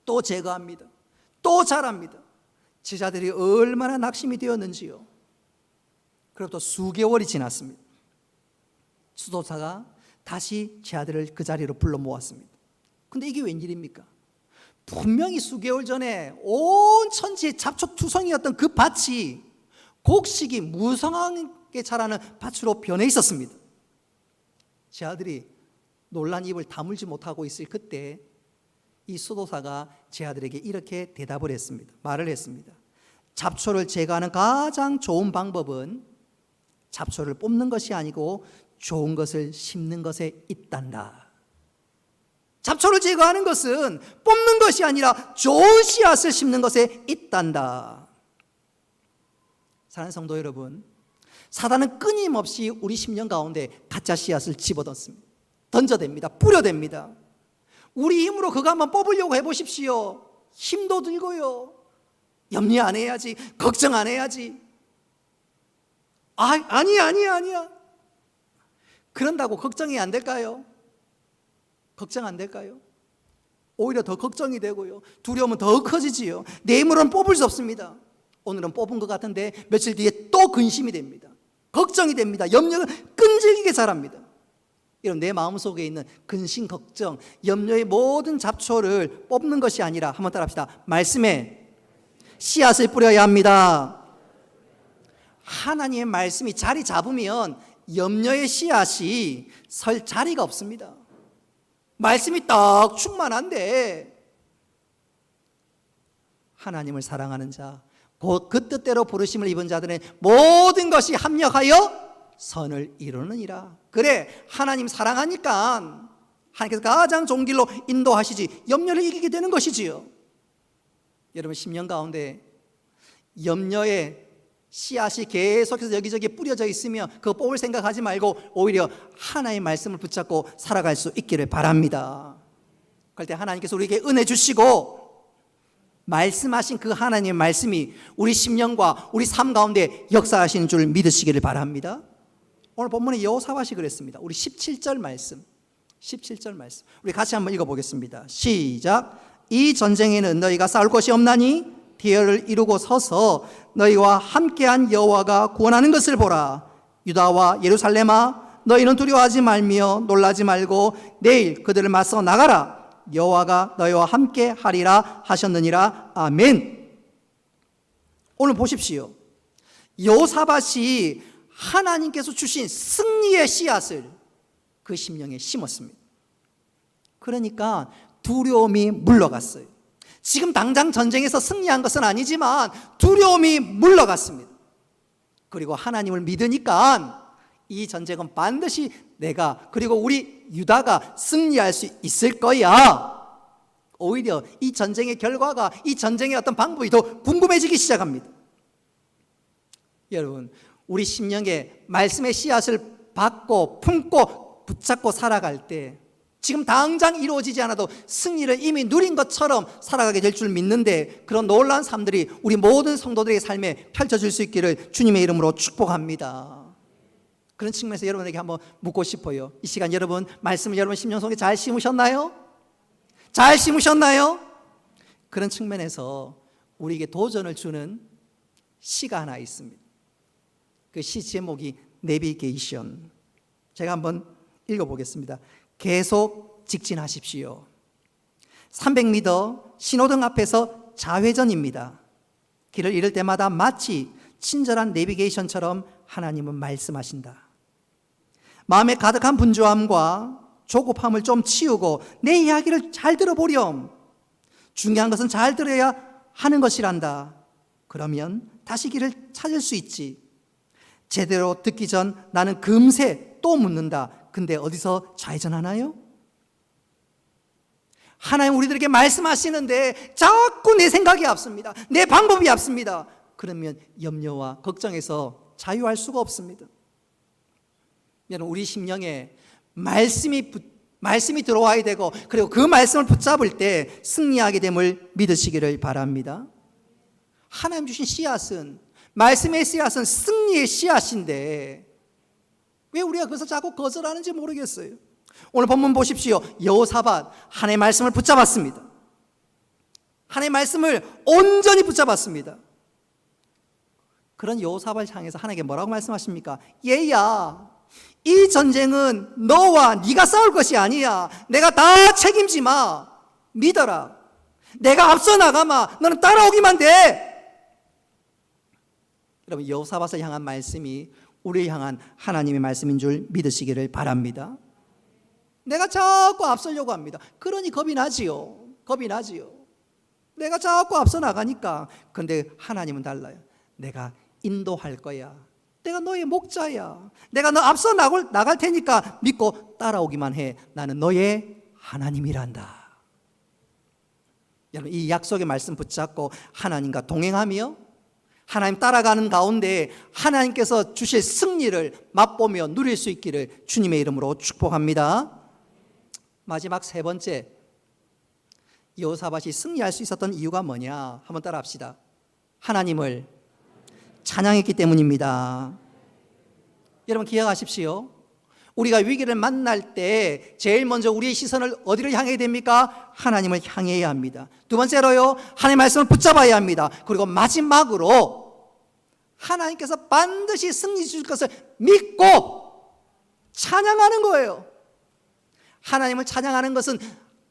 또 제거합니다. 또 자랍니다. 제자들이 얼마나 낙심이 되었는지요. 그리고 또 수개월이 지났습니다. 수도사가 다시 제 아들을 그 자리로 불러 모았습니다. 근데 이게 웬일입니까? 분명히 수개월 전에 온 천지의 잡초투성이었던 그 밭이 곡식이 무성하게 자라는 밭으로 변해 있었습니다. 제 아들이 놀란 입을 다물지 못하고 있을 그때 이 수도사가 제 아들에게 이렇게 대답을 했습니다. 말을 했습니다. 잡초를 제거하는 가장 좋은 방법은 잡초를 뽑는 것이 아니고 좋은 것을 심는 것에 있단다. 잡초를 제거하는 것은 뽑는 것이 아니라 좋은 씨앗을 심는 것에 있단다. 사랑하는 성도 여러분, 사단은 끊임없이 우리 심령 가운데 가짜 씨앗을 집어넣습니다. 던져댑니다. 뿌려댑니다. 우리 힘으로 그거 한번 뽑으려고 해보십시오. 힘도 들고요. 염려 안 해야지. 걱정 안 해야지. 아니야. 그런다고 걱정이 안 될까요? 걱정 안 될까요? 오히려 더 걱정이 되고요. 두려움은 더 커지지요. 내 힘으로는 뽑을 수 없습니다. 오늘은 뽑은 것 같은데 며칠 뒤에 또 근심이 됩니다. 걱정이 됩니다. 염려가 끈질기게 자랍니다. 여러분, 내 마음속에 있는 근심, 걱정, 염려의 모든 잡초를 뽑는 것이 아니라, 한번 따라합시다. 말씀에 씨앗을 뿌려야 합니다. 하나님의 말씀이 자리 잡으면 염려의 씨앗이 설 자리가 없습니다. 말씀이 딱 충만한데 하나님을 사랑하는 자, 곧 그 뜻대로 부르심을 입은 자들은 모든 것이 합력하여 선을 이루느니라. 그래, 하나님 사랑하니까 하나님께서 가장 좋은 길로 인도하시지 염려를 이기게 되는 것이지요. 여러분, 10년 가운데 염려의 씨앗이 계속해서 여기저기 뿌려져 있으면 그거 뽑을 생각하지 말고 오히려 하나님의 말씀을 붙잡고 살아갈 수 있기를 바랍니다. 그럴 때 하나님께서 우리에게 은혜 주시고 말씀하신 그 하나님의 말씀이 우리 심령과 우리 삶 가운데 역사하시는 줄 믿으시기를 바랍니다. 오늘 본문에 여호사밧이 그랬습니다. 우리 17절 말씀 우리 같이 한번 읽어보겠습니다. 시작. 이 전쟁에는 너희가 싸울 것이 없나니 대열을 이루고 서서 너희와 함께한 여호와가 구원하는 것을 보라. 유다와 예루살렘아, 너희는 두려워하지 말며 놀라지 말고 내일 그들을 맞서 나가라. 여호와가 너희와 함께 하리라 하셨느니라. 아멘. 오늘 보십시오. 여호사밧이 하나님께서 주신 승리의 씨앗을 그 심령에 심었습니다. 그러니까 두려움이 물러갔어요. 지금 당장 전쟁에서 승리한 것은 아니지만 두려움이 물러갔습니다. 그리고 하나님을 믿으니까 이 전쟁은 반드시 내가, 그리고 우리 유다가 승리할 수 있을 거야. 오히려 이 전쟁의 결과가, 이 전쟁의 어떤 방법이 더 궁금해지기 시작합니다. 여러분, 우리 심령에 말씀의 씨앗을 받고 품고 붙잡고 살아갈 때 지금 당장 이루어지지 않아도 승리를 이미 누린 것처럼 살아가게 될 줄 믿는데, 그런 놀라운 삶들이 우리 모든 성도들의 삶에 펼쳐질 수 있기를 주님의 이름으로 축복합니다. 그런 측면에서 여러분에게 한번 묻고 싶어요. 이 시간 여러분, 말씀을 여러분 심령 속에 잘 심으셨나요? 잘 심으셨나요? 그런 측면에서 우리에게 도전을 주는 시가 하나 있습니다. 그 시 제목이 내비게이션. 제가 한번 읽어보겠습니다. 계속 직진하십시오. 300m 신호등 앞에서 좌회전입니다. 길을 잃을 때마다 마치 친절한 내비게이션처럼 하나님은 말씀하신다. 마음에 가득한 분주함과 조급함을 좀 치우고 내 이야기를 잘 들어보렴. 중요한 것은 잘 들어야 하는 것이란다. 그러면 다시 길을 찾을 수 있지. 제대로 듣기 전 나는 금세 또 묻는다. 근데 어디서 좌회전하나요? 하나님 우리들에게 말씀하시는데 자꾸 내 생각이 앞섭니다. 내 방법이 앞섭니다. 그러면 염려와 걱정에서 자유할 수가 없습니다. 여러분, 우리 심령에 말씀이 들어와야 되고, 그리고 그 말씀을 붙잡을 때 승리하게 됨을 믿으시기를 바랍니다. 하나님 주신 씨앗은, 말씀의 씨앗은 승리의 씨앗인데 왜 우리가 그것을 자꾸 거절하는지 모르겠어요. 오늘 본문 보십시오. 여호사밧 하나님의 말씀을 붙잡았습니다. 하나님의 말씀을 온전히 붙잡았습니다. 그런 여호사밧을 향해서 하나님께 뭐라고 말씀하십니까? 얘야, 이 전쟁은 너와 네가 싸울 것이 아니야. 내가 다 책임지 마. 믿어라. 내가 앞서 나가마. 너는 따라오기만 돼. 여러분, 여호사밧을 향한 말씀이 우리를 향한 하나님의 말씀인 줄 믿으시기를 바랍니다. 내가 자꾸 앞서려고 합니다. 그러니 겁이 나지요. 겁이 나지요. 내가 자꾸 앞서 나가니까. 그런데 하나님은 달라요. 내가 인도할 거야. 내가 너의 목자야. 내가 너 앞서 나갈 테니까 믿고 따라오기만 해. 나는 너의 하나님이란다. 여러분, 이 약속의 말씀 붙잡고 하나님과 동행하며 하나님 따라가는 가운데 하나님께서 주실 승리를 맛보며 누릴 수 있기를 주님의 이름으로 축복합니다. 마지막 세 번째, 여호사밧이 승리할 수 있었던 이유가 뭐냐? 한번 따라합시다. 하나님을 찬양했기 때문입니다. 여러분, 기억하십시오. 우리가 위기를 만날 때 제일 먼저 우리의 시선을 어디를 향해야 됩니까? 하나님을 향해야 합니다. 두 번째로요, 하나님의 말씀을 붙잡아야 합니다. 그리고 마지막으로 하나님께서 반드시 승리 주실 것을 믿고 찬양하는 거예요. 하나님을 찬양하는 것은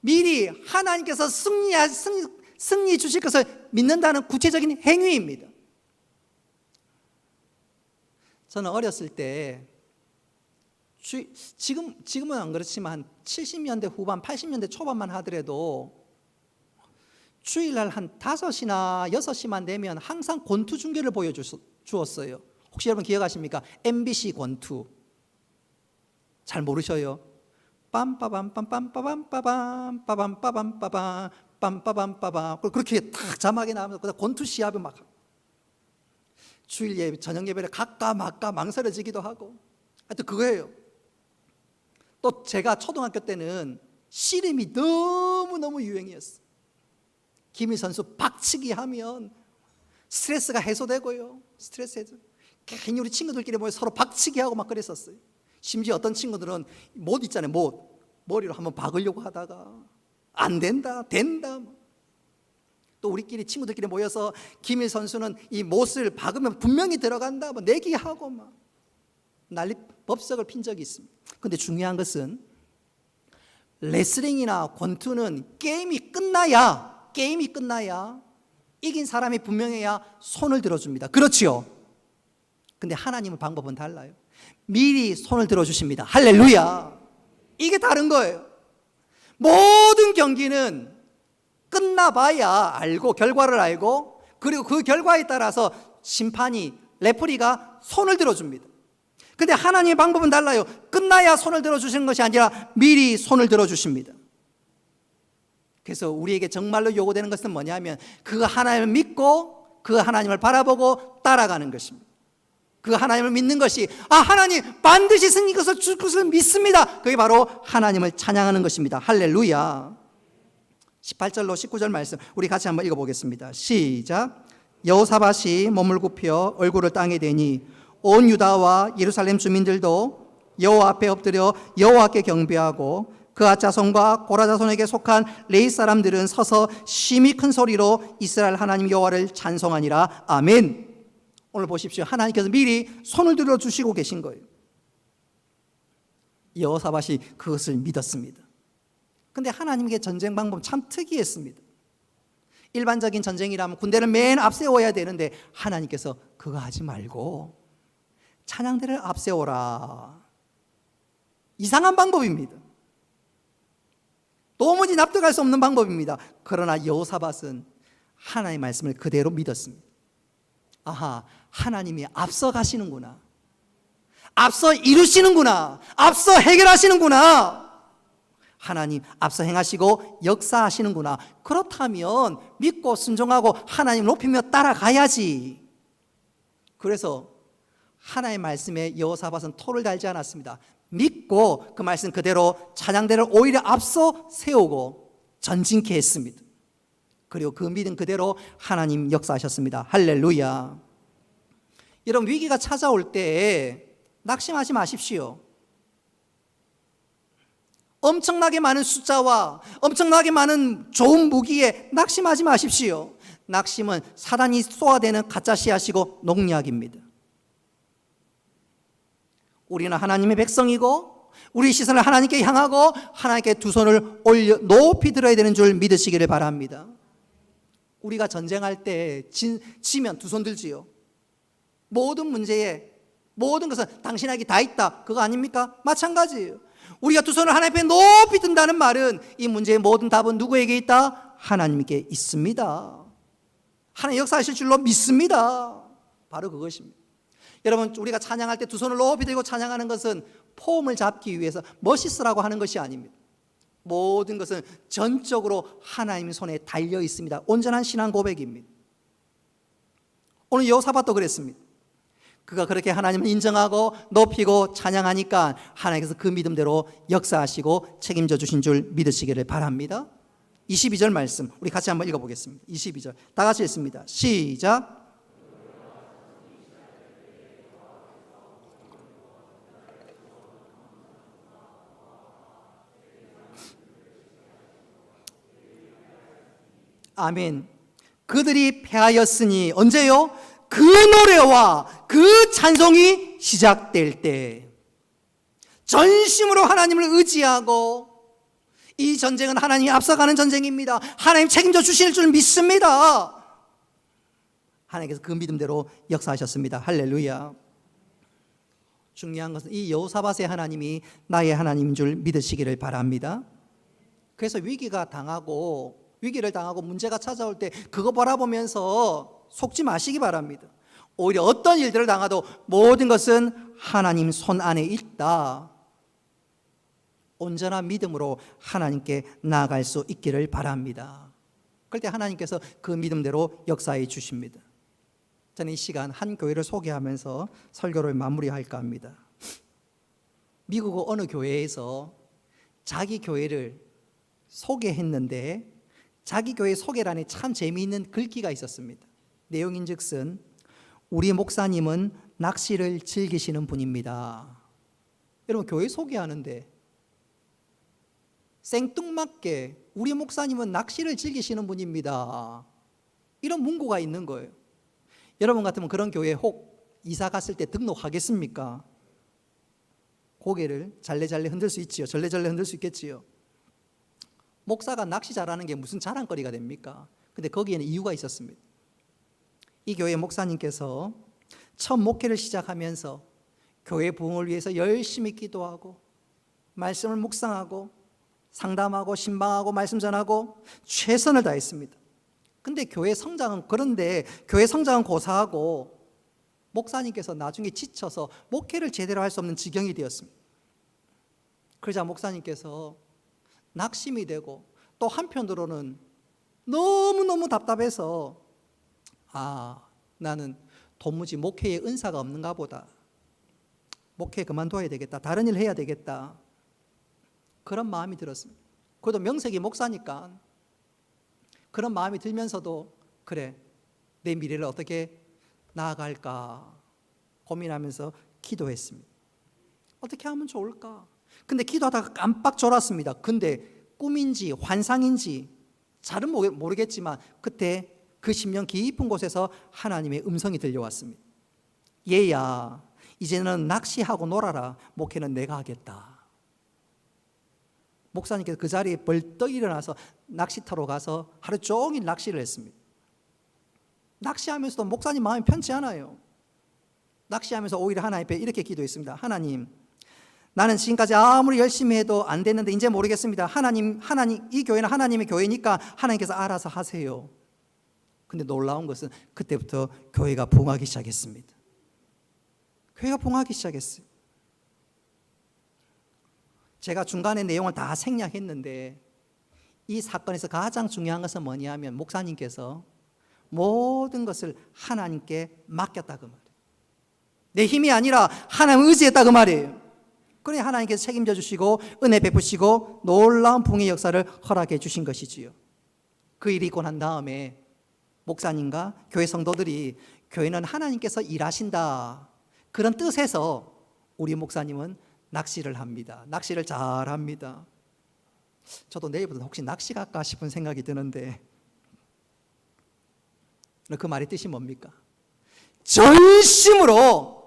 미리 하나님께서 승리 주실 것을 믿는다는 구체적인 행위입니다. 저는 어렸을 때 지금은 안 그렇지만 70년대 후반 80년대 초반만 하더라도 주일날 한 5시나 6시만 되면 항상 권투 중계를 보여주었어요. 혹시 여러분 기억하십니까? MBC 권투. 잘 모르셔요? 빰빠밤빰빰빠밤빠밤 빠밤빠밤빠밤 빰빠밤빠밤 그렇게 딱 자막이 나오면서 권투 시합을 막 주일 예배, 저녁 예배를 갈까 말까 망설여지기도 하고 하여튼 그거예요. 또 제가 초등학교 때는 씨름이 너무너무 유행이었어요. 김일 선수 박치기 하면 스트레스가 해소되고요. 스트레스 해소. 괜히 우리 친구들끼리 모여 서로 박치기 하고 막 그랬었어요. 심지어 어떤 친구들은 못 있잖아요. 머리로 한번 박으려고 하다가 안 된다, 된다. 또 우리끼리 친구들끼리 모여서 김일 선수는 이 못을 박으면 분명히 들어간다, 뭐 내기하고 막 난리 법석을 핀 적이 있습니다. 그런데 중요한 것은 레슬링이나 권투는 게임이 끝나야 이긴 사람이 분명해야 손을 들어줍니다. 그렇지요? 근데 하나님의 방법은 달라요. 미리 손을 들어주십니다. 할렐루야. 이게 다른 거예요. 모든 경기는 끝나봐야 알고, 결과를 알고, 그리고 그 결과에 따라서 심판이, 레프리가 손을 들어줍니다. 근데 하나님의 방법은 달라요. 끝나야 손을 들어주시는 것이 아니라 미리 손을 들어주십니다. 그래서 우리에게 정말로 요구되는 것은 뭐냐면 그 하나님을 믿고 그 하나님을 바라보고 따라가는 것입니다. 그 하나님을 믿는 것이 하나님 반드시 승리 것을 줄 것을 믿습니다. 그게 바로 하나님을 찬양하는 것입니다. 할렐루야. 18절로 19절 말씀 우리 같이 한번 읽어보겠습니다. 시작. 여호사밧이 몸을 굽혀 얼굴을 땅에 대니 온 유다와 예루살렘 주민들도 여호와 앞에 엎드려 여호와께 경배하고 그앗 자손과 고라 자손에게 속한 레위 사람들은 서서 심히 큰 소리로 이스라엘 하나님 여호와를 찬송하니라. 아멘. 오늘 보십시오. 하나님께서 미리 손을 들어주시고 계신 거예요. 여호사밧이 그것을 믿었습니다. 그런데 하나님의 전쟁 방법 참 특이했습니다. 일반적인 전쟁이라면 군대를 맨 앞세워야 되는데 하나님께서 그거 하지 말고 찬양대를 앞세워라. 이상한 방법입니다. 도무지 납득할 수 없는 방법입니다. 그러나 여호사밧은 하나님의 말씀을 그대로 믿었습니다. 아하, 하나님이 앞서 가시는구나, 앞서 이루시는구나, 앞서 해결하시는구나, 하나님 앞서 행하시고 역사하시는구나. 그렇다면 믿고 순종하고 하나님 높이며 따라가야지. 그래서 하나님의 말씀에 여호사밧은 토를 달지 않았습니다. 믿고 그 말씀 그대로 찬양대를 오히려 앞서 세우고 전진케 했습니다. 그리고 그 믿음 그대로 하나님 역사하셨습니다. 할렐루야. 여러분, 위기가 찾아올 때 낙심하지 마십시오. 엄청나게 많은 숫자와 엄청나게 많은 좋은 무기에 낙심하지 마십시오. 낙심은 사단이 쏘아대는 가짜 씨앗이고 농약입니다. 우리는 하나님의 백성이고 우리 시선을 하나님께 향하고 하나님께 두 손을 올려 높이 들어야 되는 줄 믿으시기를 바랍니다. 우리가 전쟁할 때 지면 두 손 들지요. 모든 문제에 모든 것은 당신에게 다 있다, 그거 아닙니까? 마찬가지예요. 우리가 두 손을 하나님 앞에 높이 든다는 말은 이 문제의 모든 답은 누구에게 있다? 하나님께 있습니다. 하나님 역사하실 줄로 믿습니다. 바로 그것입니다. 여러분, 우리가 찬양할 때 두 손을 높이 들고 찬양하는 것은 폼을 잡기 위해서 멋있으라고 하는 것이 아닙니다. 모든 것은 전적으로 하나님의 손에 달려 있습니다. 온전한 신앙 고백입니다. 오늘 여호사밧도 그랬습니다. 그가 그렇게 하나님을 인정하고 높이고 찬양하니까 하나님께서 그 믿음대로 역사하시고 책임져 주신 줄 믿으시기를 바랍니다. 22절 말씀 우리 같이 한번 읽어보겠습니다. 22절 다 같이 읽습니다. 시작. 아멘. 그들이 패하였으니 언제요? 그 노래와 그 찬송이 시작될 때 전심으로 하나님을 의지하고, 이 전쟁은 하나님이 앞서가는 전쟁입니다. 하나님 책임져 주실 줄 믿습니다. 하나님께서 그 믿음대로 역사하셨습니다. 할렐루야. 중요한 것은 이 여호사밧의 하나님이 나의 하나님인 줄 믿으시기를 바랍니다. 그래서 위기를 당하고 문제가 찾아올 때 그거 바라보면서 속지 마시기 바랍니다. 오히려 어떤 일들을 당하도 모든 것은 하나님 손 안에 있다. 온전한 믿음으로 하나님께 나아갈 수 있기를 바랍니다. 그럴 때 하나님께서 그 믿음대로 역사해 주십니다. 저는 이 시간 한 교회를 소개하면서 설교를 마무리할까 합니다. 미국 어느 교회에서 자기 교회를 소개했는데 자기 교회 소개란에 참 재미있는 글귀가 있었습니다. 내용인즉슨 우리 목사님은 낚시를 즐기시는 분입니다. 여러분, 교회 소개하는데 생뚱맞게 우리 목사님은 낚시를 즐기시는 분입니다, 이런 문구가 있는 거예요. 여러분 같으면 그런 교회에 혹 이사 갔을 때 등록하겠습니까? 고개를 잘래잘래 흔들 수 있지요. 절레절레 흔들 수 있겠지요. 목사가 낚시 잘하는 게 무슨 자랑거리가 됩니까? 근데 거기에는 이유가 있었습니다. 이 교회 목사님께서 첫 목회를 시작하면서 교회 부흥을 위해서 열심히 기도하고 말씀을 묵상하고 상담하고 신방하고 말씀 전하고 최선을 다했습니다. 근데 교회 성장은 고사하고 목사님께서 나중에 지쳐서 목회를 제대로 할 수 없는 지경이 되었습니다. 그러자 목사님께서 낙심이 되고 또 한편으로는 너무너무 답답해서 나는 도무지 목회에 은사가 없는가 보다, 목회 그만둬야 되겠다, 다른 일 해야 되겠다, 그런 마음이 들었습니다. 그래도 명색이 목사니까 그런 마음이 들면서도 그래, 내 미래를 어떻게 나아갈까 고민하면서 기도했습니다. 어떻게 하면 좋을까? 근데 기도하다가 깜빡 졸았습니다. 근데 꿈인지 환상인지 잘은 모르겠지만 그때 그 심령 깊은 곳에서 하나님의 음성이 들려왔습니다. 얘야, 이제는 낚시하고 놀아라. 목회는 내가 하겠다. 목사님께서 그 자리에 벌떡 일어나서 낚시터로 가서 하루 종일 낚시를 했습니다. 낚시하면서도 목사님 마음이 편치 않아요. 낚시하면서 오히려 하나님 앞에 이렇게 기도했습니다. 하나님, 나는 지금까지 아무리 열심히 해도 안 됐는데 이제 모르겠습니다. 하나님, 이 교회는 하나님의 교회니까 하나님께서 알아서 하세요. 근데 놀라운 것은 그때부터 교회가 부흥하기 시작했습니다. 교회가 부흥하기 시작했어요. 제가 중간에 내용을 다 생략했는데 이 사건에서 가장 중요한 것은 뭐냐면 목사님께서 모든 것을 하나님께 맡겼다 그 말이에요. 내 힘이 아니라 하나님을 의지했다 그 말이에요. 그래 하나님께서 책임져 주시고 은혜 베푸시고 놀라운 부흥의 역사를 허락해 주신 것이지요. 그 일이 있고 난 다음에 목사님과 교회 성도들이 교회는 하나님께서 일하신다 그런 뜻에서 우리 목사님은 낚시를 합니다. 낚시를 잘합니다. 저도 내일부터 혹시 낚시 갈까 싶은 생각이 드는데 그 말의 뜻이 뭡니까? 전심으로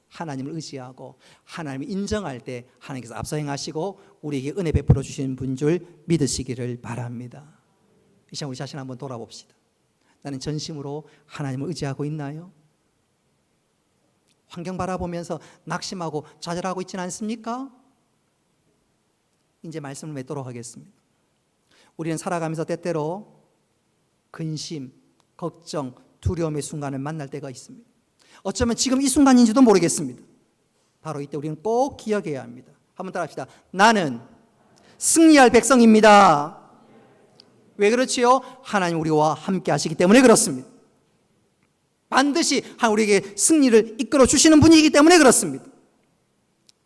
하나님을 의지하고 하나님을 인정할 때 하나님께서 앞서 행하시고 우리에게 은혜 베풀어 주시는 분 줄 믿으시기를 바랍니다. 이 시간 우리 자신 한번 돌아봅시다. 나는 전심으로 하나님을 의지하고 있나요? 환경 바라보면서 낙심하고 좌절하고 있지는 않습니까? 이제 말씀을 맺도록 하겠습니다. 우리는 살아가면서 때때로 근심, 걱정, 두려움의 순간을 만날 때가 있습니다. 어쩌면 지금 이 순간인지도 모르겠습니다. 바로 이때 우리는 꼭 기억해야 합니다. 한번 따라합시다. 나는 승리할 백성입니다. 왜 그렇지요? 하나님 우리와 함께 하시기 때문에 그렇습니다. 반드시 우리에게 승리를 이끌어 주시는 분이기 때문에 그렇습니다.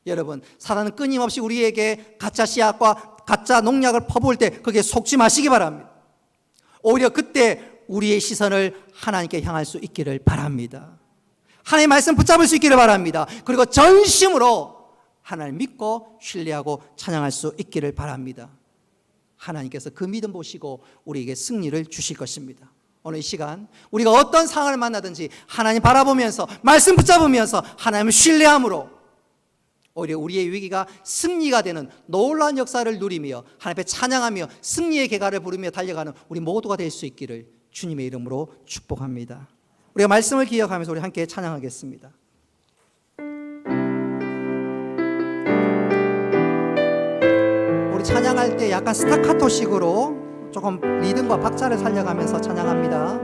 여러분, 사단은 끊임없이 우리에게 가짜 씨앗과 가짜 농약을 퍼부을 때 거기에 속지 마시기 바랍니다. 오히려 그때 우리의 시선을 하나님께 향할 수 있기를 바랍니다. 하나님의 말씀 붙잡을 수 있기를 바랍니다. 그리고 전심으로 하나님 믿고 신뢰하고 찬양할 수 있기를 바랍니다. 하나님께서 그 믿음 보시고 우리에게 승리를 주실 것입니다. 오늘 이 시간 우리가 어떤 상황을 만나든지 하나님 바라보면서 말씀 붙잡으면서 하나님을 신뢰함으로 오히려 우리의 위기가 승리가 되는 놀라운 역사를 누리며 하나님 앞에 찬양하며 승리의 계가를 부르며 달려가는 우리 모두가 될 수 있기를 주님의 이름으로 축복합니다. 우리가 말씀을 기억하면서 우리 함께 찬양하겠습니다. 우리 찬양할 때 약간 스타카토식으로 조금 리듬과 박자를 살려가면서 찬양합니다.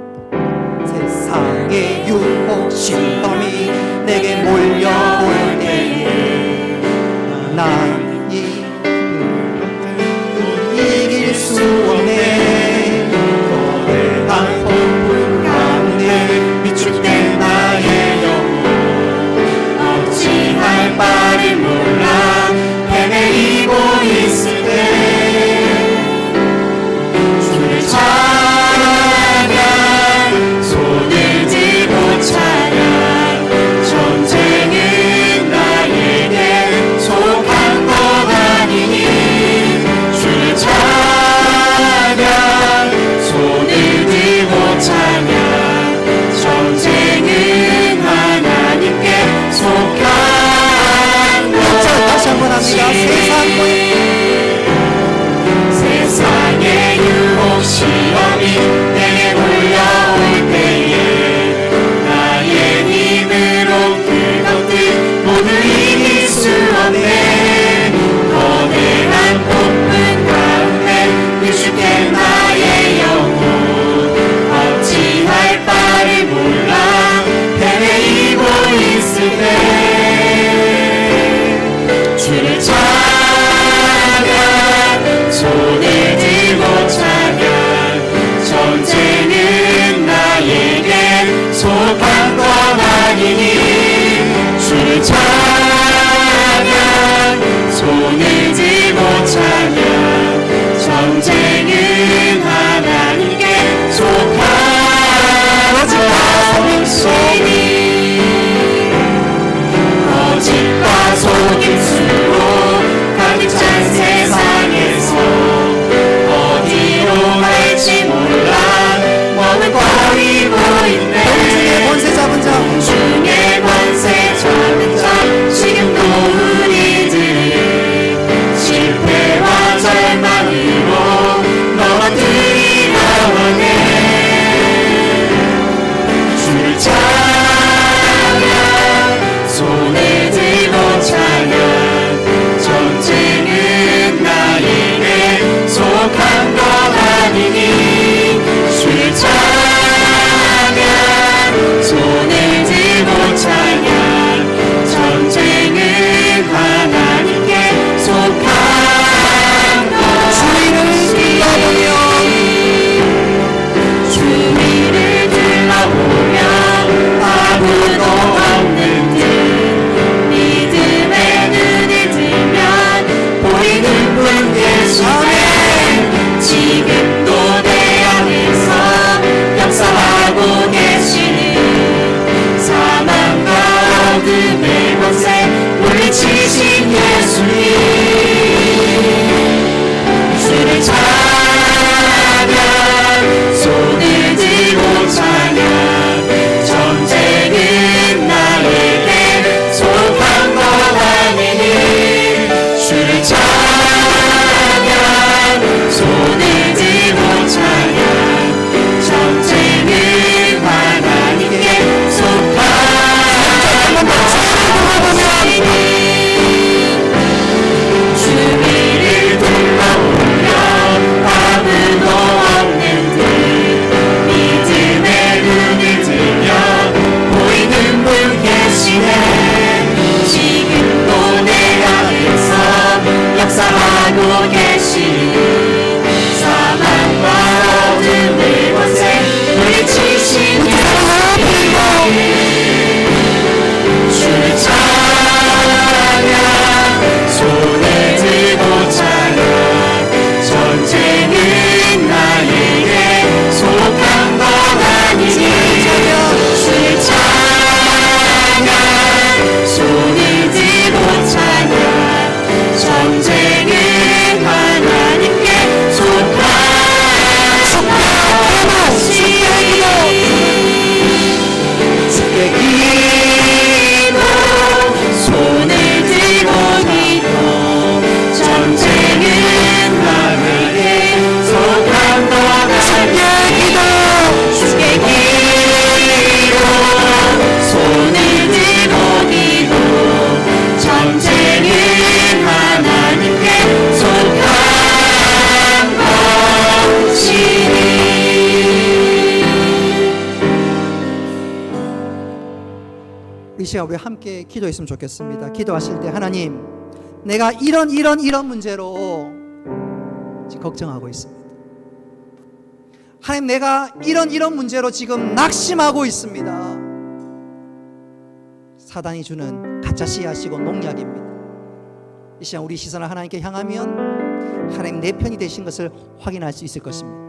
세상의 유혹 시험이 내게 몰려올 때에 난 이길 수 없네. 거대한 폭풍 가운데 위축된 나의 영혼 어찌할 바를 몰라 헤매이고 있을 때 주를 찬양 손을 들고 찬양 전쟁은 나에게 속한 것 아니니 주를 찬양 손을 들고 찬양 전쟁은 하나님께 속한 것 다시 한번 합니다. 세상의 유혹 시험이 내게 몰려올 때에 나의 힘으로 그것들 모두 이길 수 없네. 거대한 폭풍 가운데 위축된 나의 영혼 어찌할 바를 몰라 헤매이고 있을 때 주를 찬양 손을 들고 찬양 전쟁은 나에게 속한 것 아니니 주를 찬양 손을 들고 찬양 전쟁은 하나님께 속한 것이니 거짓과 속임수로 주님 주를 찬양 손을 들고 찬양 전쟁은 나에게 속한 것 아니니 주를 찬양 손을 들고 찬양 전쟁은 하나님께 속한 것이니 주위를 둘러보며 아무도 없는 듯 믿음의 눈을 들며 보이는 분 계시네 지금도 내 앞에서 역사하고 계시니 사망과 어둠의 권세 물리치시는 주를 찬양 손을 들고 찬양 전쟁은 나에게 속한 것 아니니 주를 찬양 손을 들고 찬양 전쟁은 하나님께 속한 것이니 주께 기도 손을 들고 기도 전쟁은 나에게 속한 것 아니니 주께 기도 손을 들고 기도 전쟁은 하나님께 속한 것이니 이 시간 우리 함께 기도했으면 좋겠습니다. 기도하실 때 하나님 내가 이런 문제로 지금 걱정하고 있습니다. 하나님 내가 이런 문제로 지금 낙심하고 있습니다. 사단이 주는 가짜 씨앗이고 농약입니다. 이 시간 우리 시선을 하나님께 향하면 하나님 내 편이 되신 것을 확인할 수 있을 것입니다.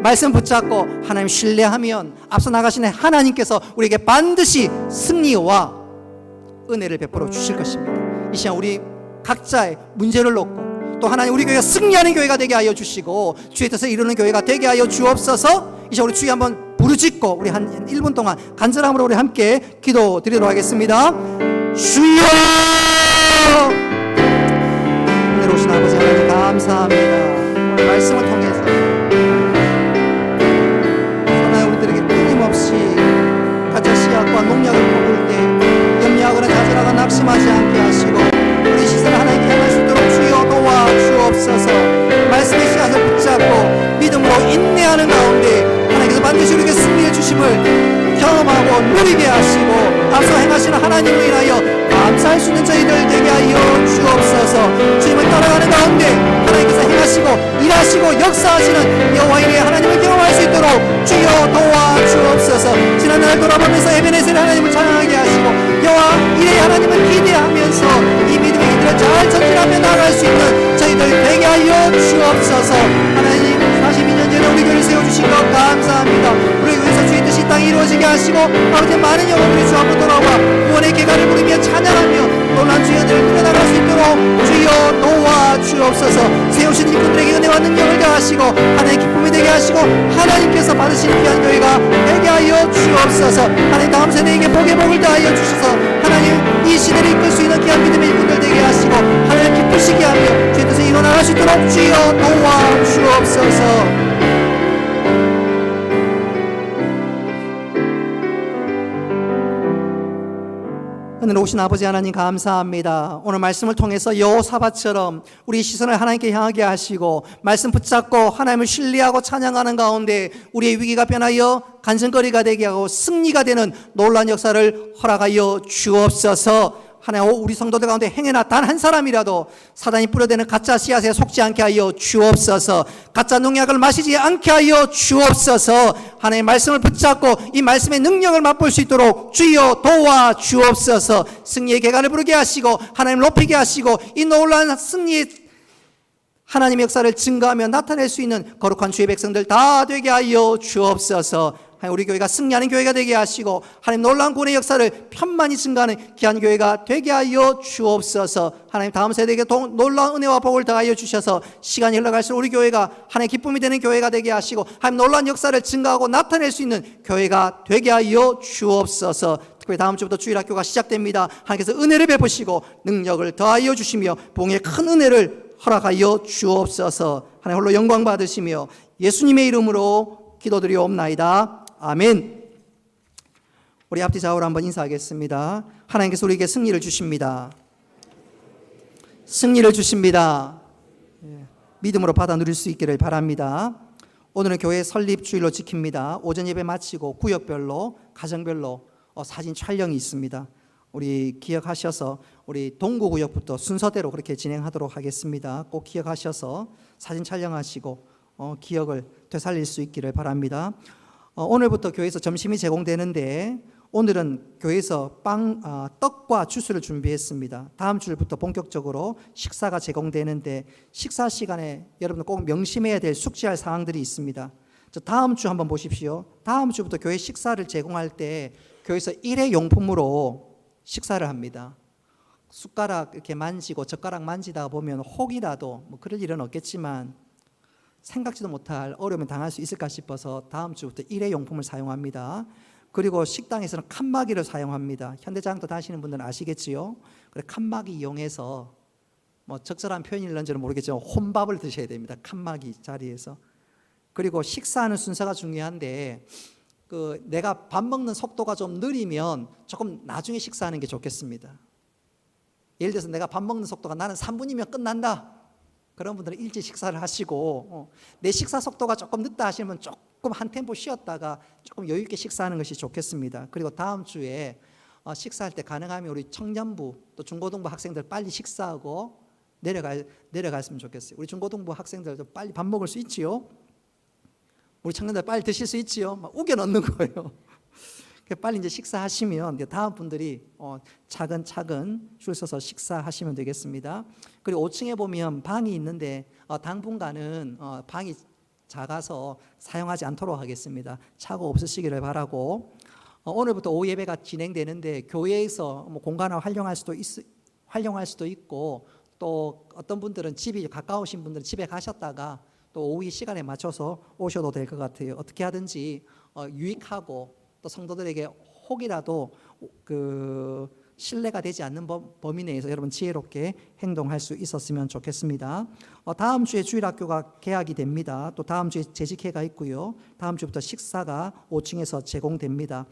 말씀 붙잡고 하나님 신뢰하면 앞서 나가시는 하나님께서 우리에게 반드시 승리와 은혜를 베풀어 주실 것입니다. 이 시간 우리 각자의 문제를 놓고 또 하나님 우리 교회가 승리하는 교회가 되게 하여 주시고 주의 뜻을 이루는 교회가 되게 하여 주옵소서. 이 시간 우리 주여 한번 부르짖고 우리 한 1분 동안 간절함으로 우리 함께 기도 드리도록 하겠습니다. 주여 은혜로우신 아버지 하나님 감사합니다. 오늘 말씀을 통해서 우리들에게 끊임없이 가짜 씨앗과 농약을 퍼부을 때 염려하거나 좌절하거나 낙심하지 않게 하시고 우리 시선을 하나님께 향할 수 있도록 주여 도와 주옵소서. 말씀의 씨앗을 붙잡고 믿음으로 인내하는 가운데 하나님께서 반드시 우리에게 승리해 주심을 경험하고 누리게 하시고 앞서 행하시는 하나님을 인하여 감사할 수 있는 저희들 되게 하여 주옵소서. 주님을 따라가는 가운데 하나님께서 행하시고 일하시고 역사하시는 여호와의 하나님을 경험할 수 있도록 주여 도와 주옵소서. 지난날 돌아보면서 에베네셀 하나님을 찬양하게 하시고 여호와 이레 하나님을 기대하면서 이 믿음의 길을 잘 전진하며 나아갈 수 있는 저희들 되게 하여 주옵소서. 하나님 42년 전에 우리 교회를 세워주신 것 감사합니다. 우리 교회에서 주의 뜻이 땅에 이루어지게 하시고 아버지 많은 영혼들이 주 앞으로 돌아와 구원의 계가를 부르며 찬양하며 놀란 주연들을 끌어나갈 수 있도록 주여 도와 주옵소서. 세우신 일꾼들에게 은혜와 능력을 다하시고 하나님의 기쁨이 되게 하시고 하나님께서 받으시는 귀한 교회가 되게 하여 주옵소서. 하나님 다음 세대에게 복의 복을 다하여 주셔서 하나님 이 시대를 이끌 수 있는 귀한 믿음의 일꾼들 되게 하시고 하나님 기쁘시게 하며 주의 뜻에 일어나갈 수 있도록 주여 도와 주옵소서. 은혜로우신 아버지 하나님 감사합니다. 오늘 말씀을 통해서 여호사밧처럼 우리 시선을 하나님께 향하게 하시고 말씀 붙잡고 하나님을 신뢰하고 찬양하는 가운데 우리의 위기가 변하여 간증거리가 되게 하고 승리가 되는 놀라운 역사를 허락하여 주옵소서. 하나님 우리 성도들 가운데 행여나 단 한 사람이라도 사단이 뿌려대는 가짜 씨앗에 속지 않게 하여 주옵소서. 가짜 농약을 마시지 않게 하여 주옵소서. 하나님 말씀을 붙잡고 이 말씀의 능력을 맛볼 수 있도록 주여 도와 주옵소서. 승리의 계간을 부르게 하시고 하나님 높이게 하시고 이 놀라운 승리의 하나님의 역사를 증거하며 나타낼 수 있는 거룩한 주의 백성들 다 되게 하여 주옵소서. 하나님 우리 교회가 승리하는 교회가 되게 하시고 하나님 놀라운 구원의 역사를 편만히 증가하는 귀한 교회가 되게 하여 주옵소서. 하나님 다음 세대에게 놀라운 은혜와 복을 더하여 주셔서 시간이 흘러갈수록 우리 교회가 하나님의 기쁨이 되는 교회가 되게 하시고 하나님 놀라운 역사를 증가하고 나타낼 수 있는 교회가 되게 하여 주옵소서. 특별히 다음 주부터 주일학교가 시작됩니다. 하나님께서 은혜를 베푸시고 능력을 더하여 주시며 봉의 큰 은혜를 허락하여 주옵소서. 하나님 홀로 영광 받으시며 예수님의 이름으로 기도드리옵나이다. 아멘. 우리 앞뒤 좌우로 한번 인사하겠습니다. 하나님께서 우리에게 승리를 주십니다. 승리를 주십니다. 믿음으로 받아 누릴 수 있기를 바랍니다. 오늘은 교회 설립 주일로 지킵니다. 오전 예배 마치고 구역별로 가정별로 사진 촬영이 있습니다. 우리 기억하셔서 우리 동구구역부터 순서대로 그렇게 진행하도록 하겠습니다. 꼭 기억하셔서 사진 촬영하시고 기억을 되살릴 수 있기를 바랍니다. 오늘부터 교회에서 점심이 제공되는데 오늘은 교회에서 떡과 주스를 준비했습니다. 다음 주부터 본격적으로 식사가 제공되는데 식사 시간에 여러분들 꼭 명심해야 될 숙지할 사항들이 있습니다. 다음 주 한번 보십시오. 다음 주부터 교회 식사를 제공할 때 교회에서 일회용품으로 식사를 합니다. 숟가락 이렇게 만지고 젓가락 만지다 보면 혹이라도 뭐 그럴 일은 없겠지만 생각지도 못할 어려움을 당할 수 있을까 싶어서 다음 주부터 일회용품을 사용합니다. 그리고 식당에서는 칸막이를 사용합니다. 현대장터 다니시는 분들은 아시겠지요? 그래 칸막이 이용해서 뭐 적절한 표현일런지는 모르겠지만 혼밥을 드셔야 됩니다. 칸막이 자리에서. 그리고 식사하는 순서가 중요한데 내가 밥 먹는 속도가 좀 느리면 조금 나중에 식사하는 게 좋겠습니다. 예를 들어서 내가 밥 먹는 속도가 나는 3분이면 끝난다. 그런 분들은 일찍 식사를 하시고 내 식사 속도가 조금 늦다 하시면 조금 한 템포 쉬었다가 조금 여유 있게 식사하는 것이 좋겠습니다. 그리고 다음 주에 식사할 때 가능하면 우리 청년부 또 중고등부 학생들 빨리 식사하고 내려갔으면 좋겠어요. 우리 중고등부 학생들도 빨리 밥 먹을 수 있지요. 우리 청년들 빨리 드실 수 있지요. 막 우겨 넣는 거예요. 빨리 이제 식사하시면 다음 분들이 차근차근 줄 서서 식사하시면 되겠습니다. 그리고 5층에 보면 방이 있는데 당분간은 방이 작아서 사용하지 않도록 하겠습니다. 차고 없으시기를 바라고 오늘부터 오후 예배가 진행되는데 교회에서 뭐 공간을 활용할 수도 있고 또 어떤 분들은 집이 가까우신 분들은 집에 가셨다가 또 오후 시간에 맞춰서 오셔도 될 것 같아요. 어떻게 하든지 유익하고 또 성도들에게 혹이라도 신뢰가 되지 않는 범위 내에서 여러분 지혜롭게 행동할 수 있었으면 좋겠습니다. 다음 주에 주일학교가 개학이 됩니다. 또 다음 주에 재직회가 있고요. 다음 주부터 식사가 5층에서 제공됩니다.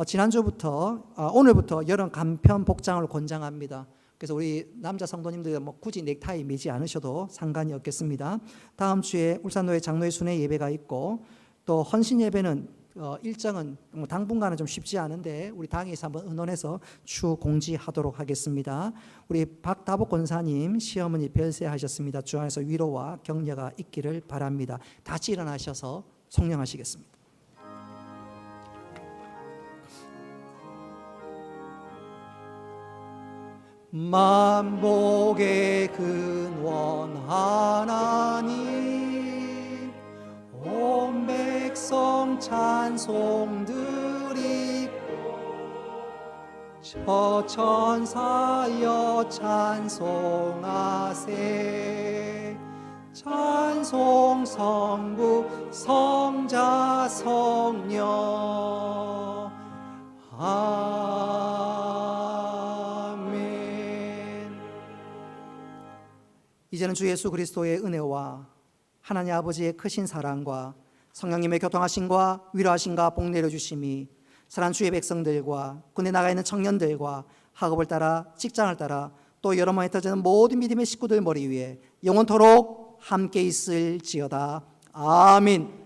지난주부터 오늘부터 여름 간편 복장을 권장합니다. 그래서 우리 남자 성도님들 뭐 굳이 넥타이 매지 않으셔도 상관이 없겠습니다. 다음 주에 울산노회 장로회 순회 예배가 있고 또 헌신 예배는 일정은 뭐 당분간은 좀 쉽지 않은데 우리 당에서 한번 의논해서 추 공지하도록 하겠습니다. 우리 박다복 권사님 시어머니 별세하셨습니다. 주 안에서 위로와 격려가 있기를 바랍니다. 같이 일어나셔서 성령하시겠습니다. 만복의 근원 하나님 온 백성 찬송 드리고 저천사여 찬송하세 찬송 성부 성자 성령 아멘. 이제는 주 예수 그리스도의 은혜와 하나님 아버지의 크신 사랑과 성령님의 교통하심과 위로하심과 복 내려주심이 사랑하는 주의 백성들과 군에 나가 있는 청년들과 학업을 따라 직장을 따라 또 여러 번에 터지는 모든 믿음의 식구들 머리 위에 영원토록 함께 있을지어다. 아멘.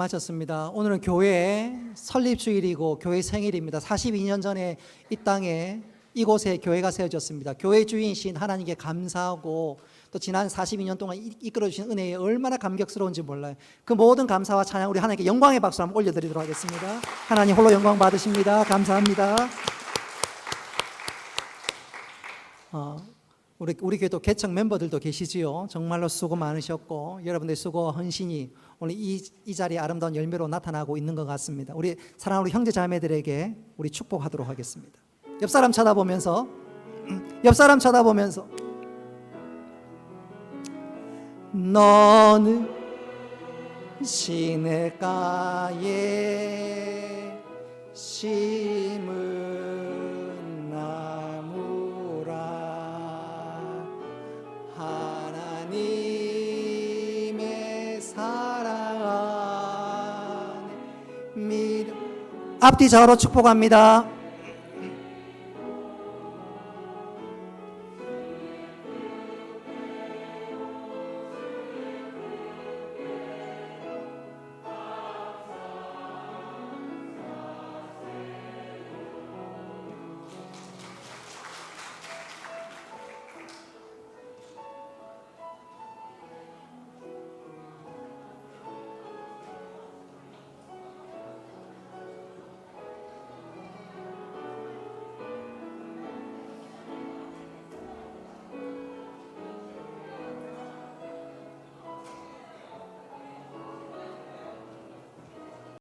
마쳤습니다. 오늘은 교회 설립주일이고 교회 생일입니다. 42년 전에 이 땅에 이곳에 교회가 세워졌습니다. 교회 주인이신 하나님께 감사하고 또 지난 42년 동안 이끌어 주신 은혜에 얼마나 감격스러운지 몰라요. 그 모든 감사와 찬양 우리 하나님께 영광의 박수 한번 올려드리도록 하겠습니다. 하나님 홀로 영광 받으십니다. 감사합니다. 우리 교회 또 개척 멤버들도 계시지요. 정말로 수고 많으셨고 여러분들 수고와 헌신이 오늘 이 자리에 아름다운 열매로 나타나고 있는 것 같습니다. 우리 사랑하는 우리 형제 자매들에게 우리 축복하도록 하겠습니다. 옆 사람 쳐다보면서 너는 시냇가에 심은 나무라 하나님의 사랑 안에 믿음 앞뒤 좌우로 축복합니다.